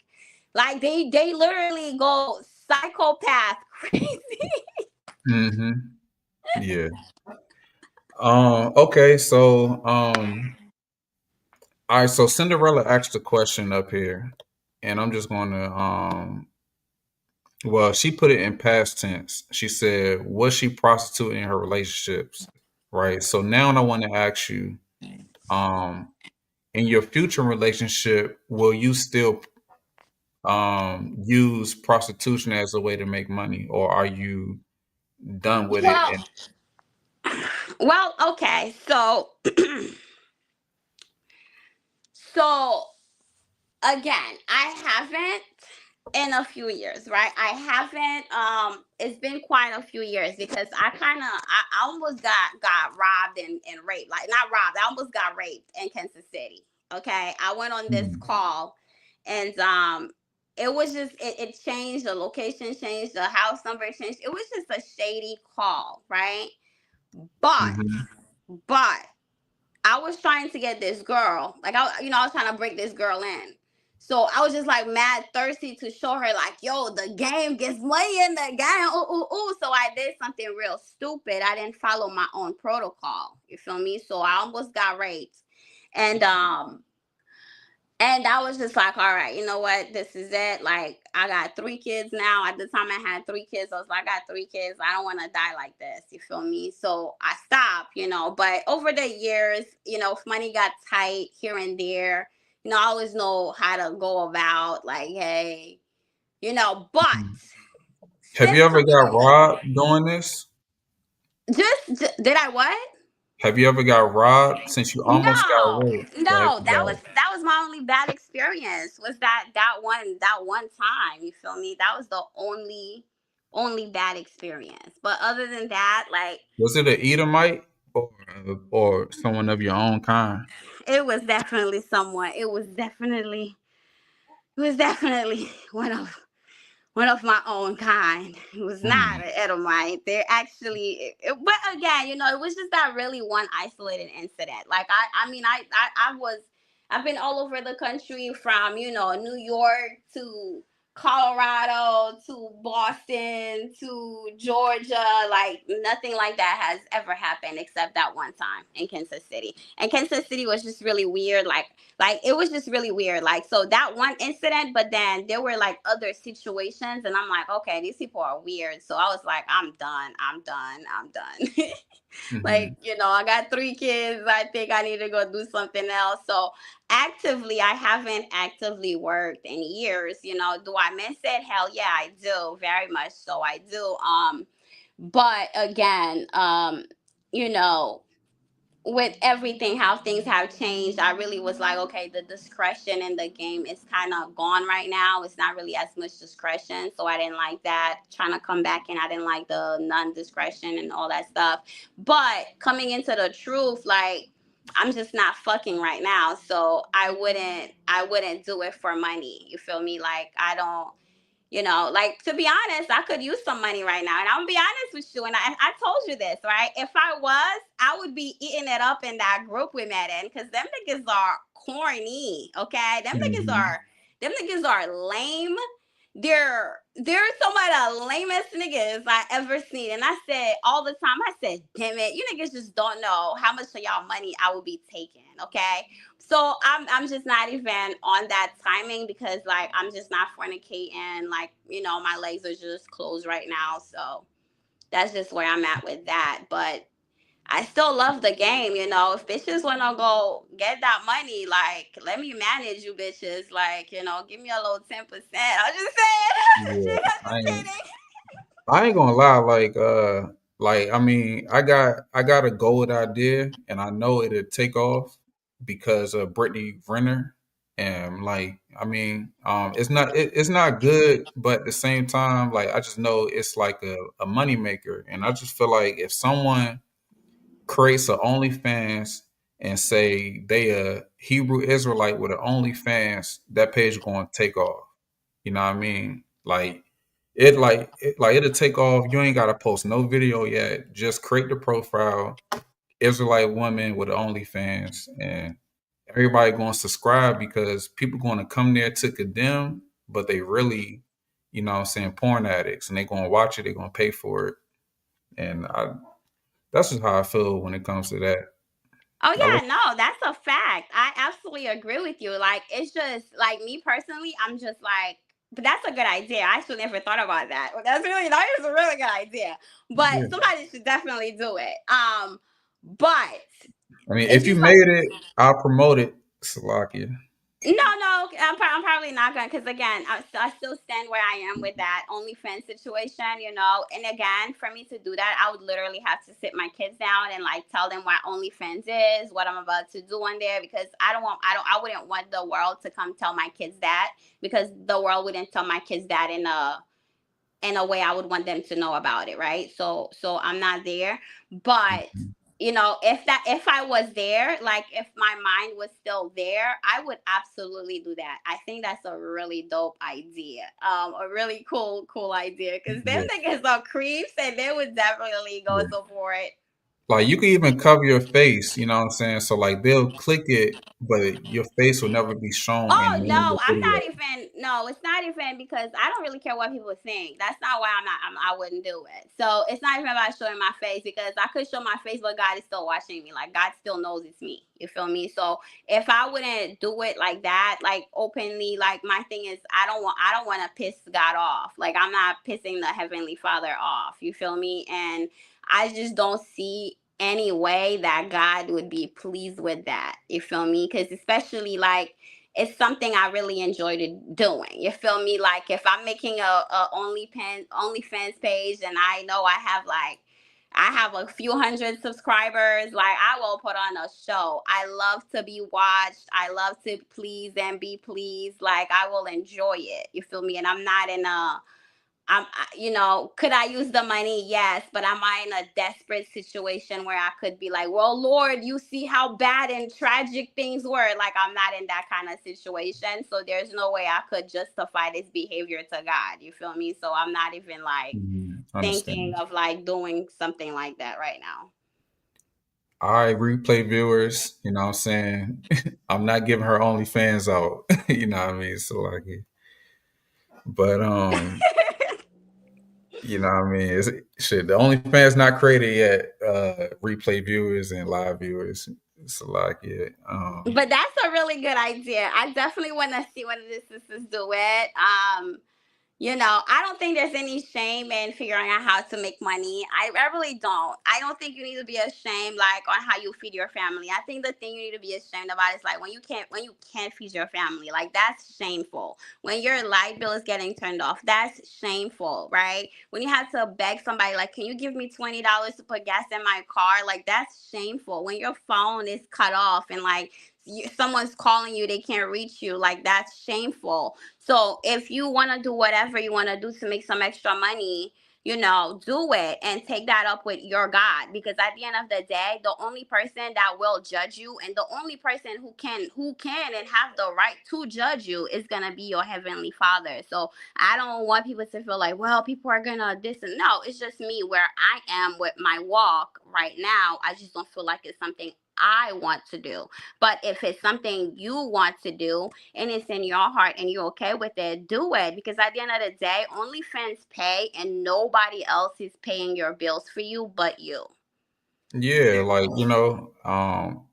they literally go psychopath crazy. Hmm. Yeah. Okay. So, all right. So Cinderella asked a question up here, and I'm just going to well, she put it in past tense. She said, "Was she prostituting in her relationships?" Right. So now I want to ask you, um, in your future relationship, will you still use prostitution as a way to make money, or are you done with it? Well, And well, okay, so so again, I haven't in a few years, right? I haven't it's been quite a few years because I almost got robbed and raped. Like not robbed, I almost got raped in Kansas City. Okay. I went on this Hmm. call and it was just it changed, the location changed, the house number changed. It was just a shady call, right? But Hmm. but I was trying to get this girl, like I was trying to break this girl in. So I was just like mad thirsty to show her, like, yo, the game gets money in the game. Ooh, ooh, ooh. So I did something real stupid. I didn't follow my own protocol. You feel me? So I almost got raped. And I was just like, all right, you know what? This is it. Like, I got 3 kids now. At the time I had 3 kids, I was like, I got 3 kids. I don't want to die like this. You feel me? So I stopped, But over the years, if money got tight here and there, I always know how to go about, like, hey, but Have you since ever got robbed doing this? did I what? Have you ever got robbed since you almost got No, raped? Or have no, you that was my only bad experience. Was that one time? You feel me? That was the only bad experience. But other than that, like was it an Edomite or someone of your own kind? it was definitely someone. It was definitely one of my own kind. It was not Hmm. an Edomite. They're actually, but again, it was just that really one isolated incident. Like I mean, I've been all over the country from New York to Colorado to Boston to Georgia. Like nothing like that has ever happened except that one time in Kansas City. And Kansas City was just really weird. Like it was just really weird. Like so that one incident, but then there were like other situations, and I'm like, okay, these people are weird. So I was like, I'm done. I'm done. I'm done. Hmm. Like I got 3 kids. I think I need to go do something else. So actively, I haven't actively worked in years. Do I miss it? Hell yeah, I do. Very much so. I do. But again, you know with everything, how things have changed, I really was like, okay, the discretion in the game is kind of gone right now. It's not really as much discretion. So I didn't like that. Trying to come back in, I didn't like the non discretion and all that stuff. But coming into the truth, like, I'm just not fucking right now. So I wouldn't do it for money. You feel me? Like I don't like to be honest, I could use some money right now. And I'm gonna be honest with you. And I told you this, right? If I was, I would be eating it up in that group we met in because them niggas are corny. Okay. Hmm. Them niggas are lame. They're some of the lamest niggas I ever seen. And I said all the time, I said, damn it, you niggas just don't know how much of y'all money I will be taking. Okay. So I'm just not even on that timing because like I'm just not fornicating. Like, my legs are just closed right now. So that's just where I'm at with that. But I still love the game, you know. If bitches wanna go get that money, like let me manage you bitches. Like, you know, give me a little 10%. I'm just saying. Yeah, I'm just kidding. I ain't gonna lie, like I mean, I got a gold idea, and I know it'll take off because of Brittany Renner, and like I mean, it's not good, but at the same time, like I just know it's like a money maker, and I just feel like if someone creates a OnlyFans and say they a Hebrew Israelite with an OnlyFans, that page going to take off. You know what I mean? Like it'll take off. You ain't gotta post no video yet. Just create the profile, Israelite woman with OnlyFans, and everybody gonna subscribe because people gonna come there to condemn, but they really, you know what I'm saying, porn addicts, and they gonna watch it, they gonna pay for it. And that's just how I feel when it comes to that. Oh I look, yeah, no, that's a fact. I absolutely agree with you. Like it's just like me personally, I'm just like, but that's a good idea. I actually never thought about that. That is a really good idea. But yeah. somebody should definitely do it. But I mean, it's if you just like made it, I'll promote it. Salakia. no, I'm probably not going because again, I still stand where I am with that OnlyFans situation, you know. And again, for me to do that, I would literally have to sit my kids down and like tell them what OnlyFans is, what I'm about to do on there, because I wouldn't want the world to come tell my kids that, because the world wouldn't tell my kids that in a way I would want them to know about it, right? So I'm not there. But you know, if I was there, like if my mind was still there, I would absolutely do that. I think that's a really dope idea. A really cool idea. Cause them Yeah, niggas are creeps and they would definitely go yeah. support it. Like you can even cover your face, you know what I'm saying? So like they'll click it, but your face will never be shown Oh in none of no, the I'm video. not even. No, it's not even because I don't really care what people think. That's not why I wouldn't do it. So it's not even about showing my face because I could show my face, but God is still watching me. Like God still knows it's me. You feel me? So if I wouldn't do it like that, like openly, like my thing is, I don't want to piss God off. Like I'm not pissing the Heavenly Father off. You feel me? And I just don't see any way that God would be pleased with that. You feel me? Because especially like it's something I really enjoyed doing. You feel me? Like if I'm making a OnlyFans page and I know I have a few hundred subscribers, like I will put on a show. I love to be watched. I love to please and be pleased. Like I will enjoy it. You feel me? And I'm not in a you know, could I use the money? Yes, but am I in a desperate situation where I could be like, well, Lord, you see how bad and tragic things were? Like, I'm not in that kind of situation. So there's no way I could justify this behavior to God. You feel me? So I'm not even like I thinking understand. of like doing something like that right now. All right, replay viewers, you know what I'm saying? I'm not giving her OnlyFans out. You know what I mean? So like but you know what I mean? Shit, the OnlyFans not created yet. Replay viewers and live viewers. So like But that's a really good idea. I definitely want to see one of the sisters do it. You know, I don't think there's any shame in figuring out how to make money. I really don't. I don't think you need to be ashamed like on how you feed your family. I think the thing you need to be ashamed about is like when you can't feed your family. Like that's shameful. When your light bill is getting turned off, that's shameful, right? When you have to beg somebody like, "Can you give me $20 to put gas in my car?" Like that's shameful. When your phone is cut off and like someone's calling you, they can't reach you, like that's shameful. So if you want to do whatever you want to do to make some extra money, you know, do it and take that up with your God, because at the end of the day, the only person that will judge you and the only person who can and have the right to judge you is going to be your heavenly Father. So I don't want people to feel like, well, people are going to this and no, it's just me where I am with my walk right now. I just don't feel like it's something I want to do. But if it's something you want to do and it's in your heart and you're okay with it, do it. Because at the end of the day, OnlyFans pay and nobody else is paying your bills for you but you. yeah, like,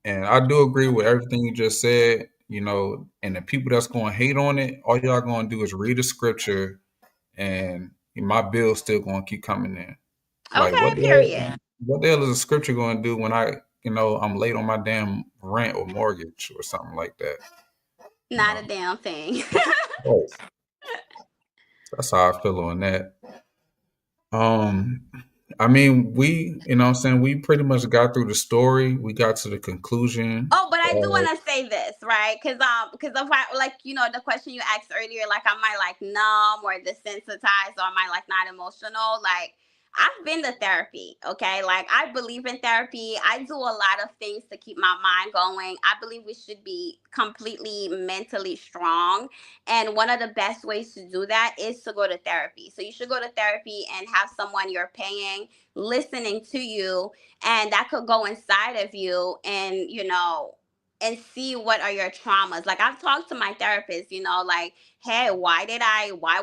and I do agree with everything you just said, and the people that's going to hate on it, all y'all going to do is read a scripture and my bill's still going to keep coming in. Like, Okay, what the period. heck? what the hell is the scripture going to do when I'm late on my damn rent or mortgage or something like that? You Not know, a damn thing. Yes. That's how I feel on that. Um, I mean, what I'm saying, we pretty much got through the story. We got to the conclusion. Oh, but I do want to say this, right? Because of like the question you asked earlier, like am I like numb or desensitized or am I like not emotional? Like I've been to therapy, okay? Like I believe in therapy. I do a lot of things to keep my mind going. I believe we should be completely mentally strong, and one of the best ways to do that is to go to therapy. So you should go to therapy and have someone you're paying listening to you, and that could go inside of you and and see what are your traumas. Like I've talked to my therapist, like, hey, why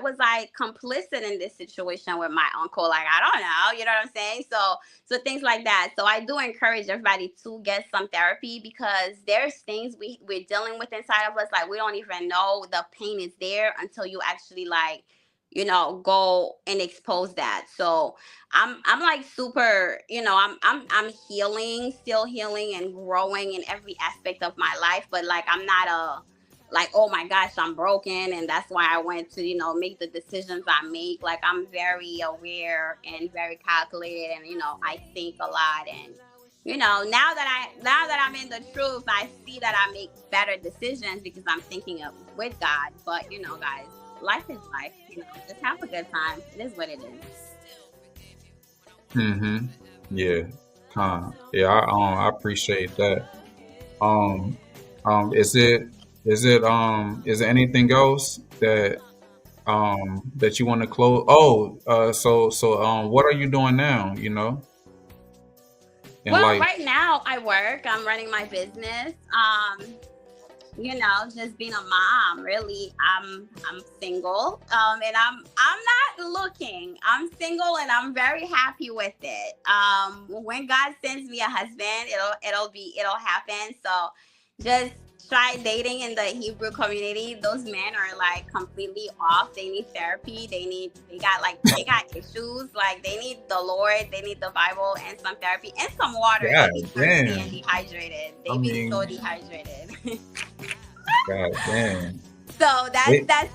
was I complicit in this situation with my uncle? Like I don't know, you know what I'm saying? So things like that. So I do encourage everybody to get some therapy, because there's things we're dealing with inside of us, like we don't even know the pain is there until you actually like go and expose that. So I'm like super, I'm healing, still healing and growing in every aspect of my life, but like I'm not a like, oh my gosh, I'm broken and that's why I went to, make the decisions I make. Like I'm very aware and very calculated, and I think a lot, and now that I'm in the truth, I see that I make better decisions because I'm thinking of with God. But guys, life is life. Just have a good time. It is what it is. Mm-hmm. Yeah. Yeah, I appreciate that. Um, is it anything else that you want to close? Oh, what are you doing now? In Well, life? right now I work. I'm running my business. Just being a mom. Really, I'm single. And I'm not looking. I'm single, and I'm very happy with it. When God sends me a husband, it'll happen. So, just try dating in the Hebrew community. Those men are like completely off. They need therapy. They got issues. Like they need the Lord. They need the Bible and some therapy and some water. God They be thirsty and damn. dehydrated. I They be so mean, dehydrated. God damn. So that's They, that's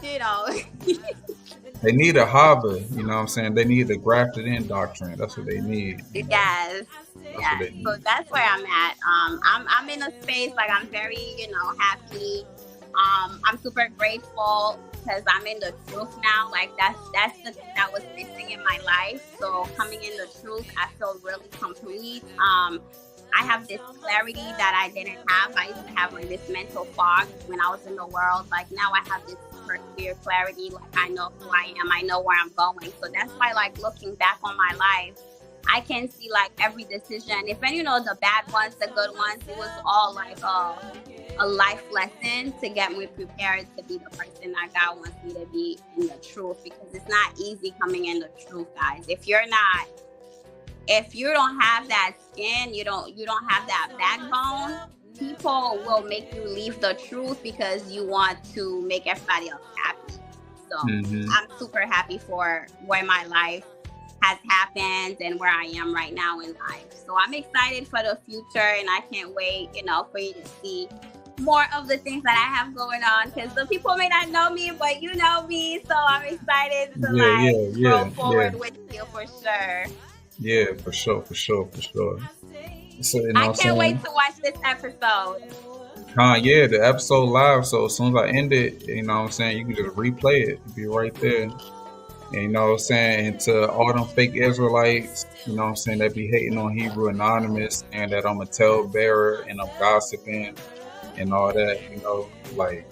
they need a hobby. You know what I'm saying? They need the grafted in doctrine. That's what they need. yes, That's what yes. they So need. that's where I'm at. I'm in a space like I'm very happy. I'm super grateful because I'm in the truth now. Like that's the thing that was missing in my life. So coming in the truth, I feel really complete. I have this clarity that I didn't have. I used to have like this mental fog when I was in the world. Like now I have this super clear clarity. Like I know who I am. I know where I'm going. So that's why like looking back on my life, I can see like every decision. If any, the bad ones, the good ones, it was all like a life lesson to get me prepared to be the person that God wants me to be in the truth. Because it's not easy coming in the truth, guys. If you don't have that skin, you don't have that backbone, people will make you leave the truth because you want to make everybody else happy. So Hmm. I'm super happy for where my life has happened and where I am right now in life. So I'm excited for the future, and I can't wait, for you to see more of the things that I have going on, because the people may not know me, but you know me. So I'm excited to Yeah, like yeah, grow yeah, yeah, forward with you for sure. yeah, for sure, for sure, for sure. So, you know I what I'm can't wait saying? to watch this episode. Yeah, the episode live. So as soon as I end it, you know what I'm saying, you can just replay it. It'll be right there. And you know what I'm saying? And to all them fake Israelites, you know what I'm saying, that be hating on Hebrew Anonymous and that I'm a talebearer and I'm gossiping and all that, like,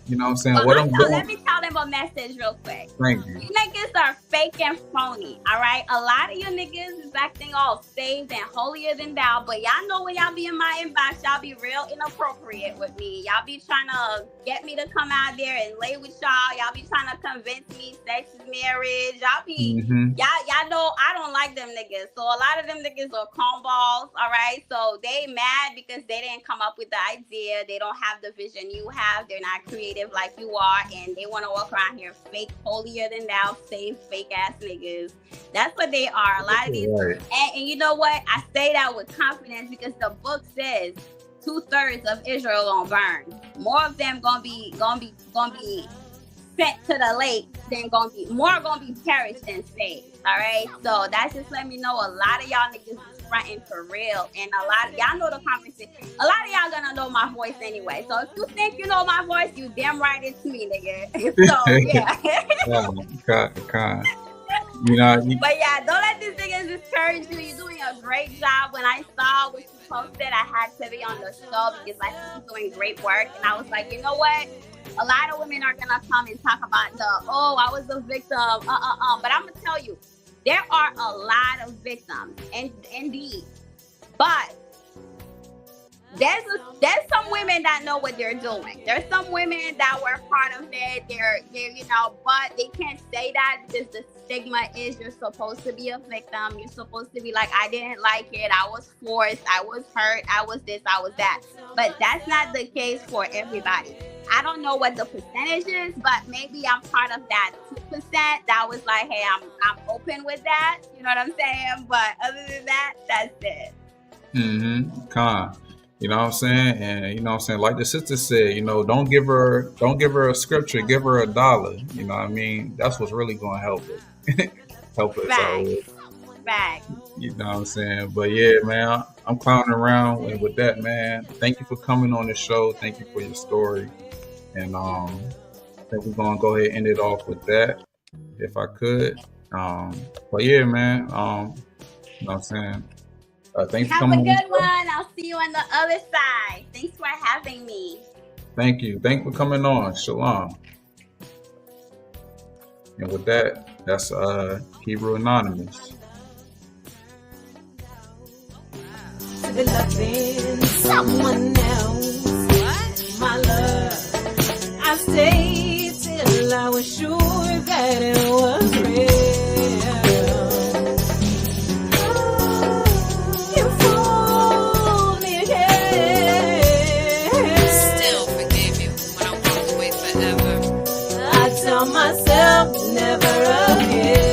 you know what I'm saying? Well, What I'm let doing, me tell them a message real quick. thank you. You niggas are fake and phony, all right? A lot of you niggas is acting all saved and holier than thou, but y'all know when y'all be in my inbox, y'all be real inappropriate with me. Y'all be trying to get me to come out there and lay with y'all. Y'all be trying to convince me sex is marriage. Hmm. Y'all know I don't like them niggas. So a lot of them niggas are cornballs, all right? So they mad because they didn't come up with the idea. They don't have the vision you have. They're not creative like you are, and they want to walk around here fake holier than thou, same fake ass niggas. That's what they are. A lot of these, Right. and you know what? I say that with confidence because the book says 2/3 of Israel gonna burn. More of them gonna be sent to the lake than gonna be perished than saved. All right, so that's just let me know a lot of y'all niggas is fronting for real, and a lot of y'all know the conversation. A lot of y'all gonna know my voice anyway. So if you think you know my voice, you damn right it's me, nigga. So yeah. You know, But yeah, don't let these niggas discourage you. You're doing a great job. When I saw what you posted, I had to be on the show because I think you're doing great work. And I was like, you know what? A lot of women are gonna come and talk about I was a victim. But I'm gonna tell you, there are a lot of victims, and indeed. But there's some women that know what they're doing. There's some women that were part of it. They're but they can't say that because the stigma is you're supposed to be a victim. You're supposed to be like, I didn't like it. I was forced. I was hurt. I was this. I was that. But that's not the case for everybody. I don't know what the percentage is, but maybe I'm part of that 2% that was like, hey, I'm open with that. You know what I'm saying? But other than that, that's it. You know what I'm saying? And you know what I'm saying? Like the sister said, you know, don't give her a scripture, give her $1. You know what I mean? That's what's really gonna help her. Help us out. Right. You know what I'm saying? But yeah, man, I'm clowning around, and with that, man, thank you for coming on the show. Thank you for your story. And I think we're gonna go ahead and end it off with that, if I could. But yeah, man, you know what I'm saying? Thanks for Have coming a on. good one. I'll see you on the other side. Thanks for having me. Thank you. Thanks for coming on. Shalom. And with that, that's Hebrew Anonymous. Loving someone else, my love. I stayed till I was sure that it was real. You fooled me again. Still forgave you when I walked away forever. I tell myself never again.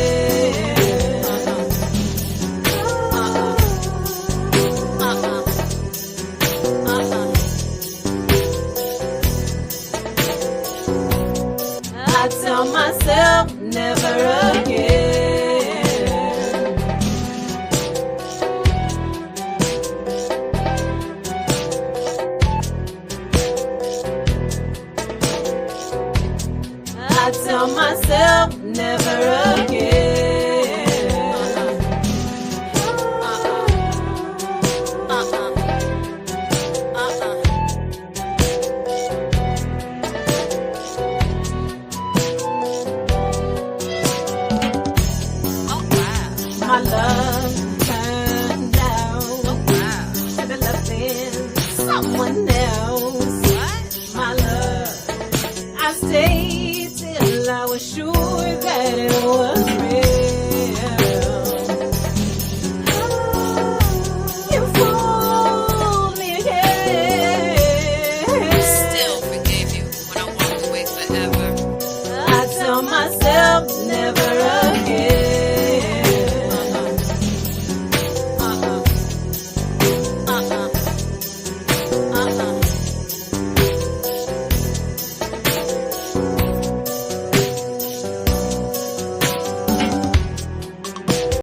I tell myself never again. I tell myself never again.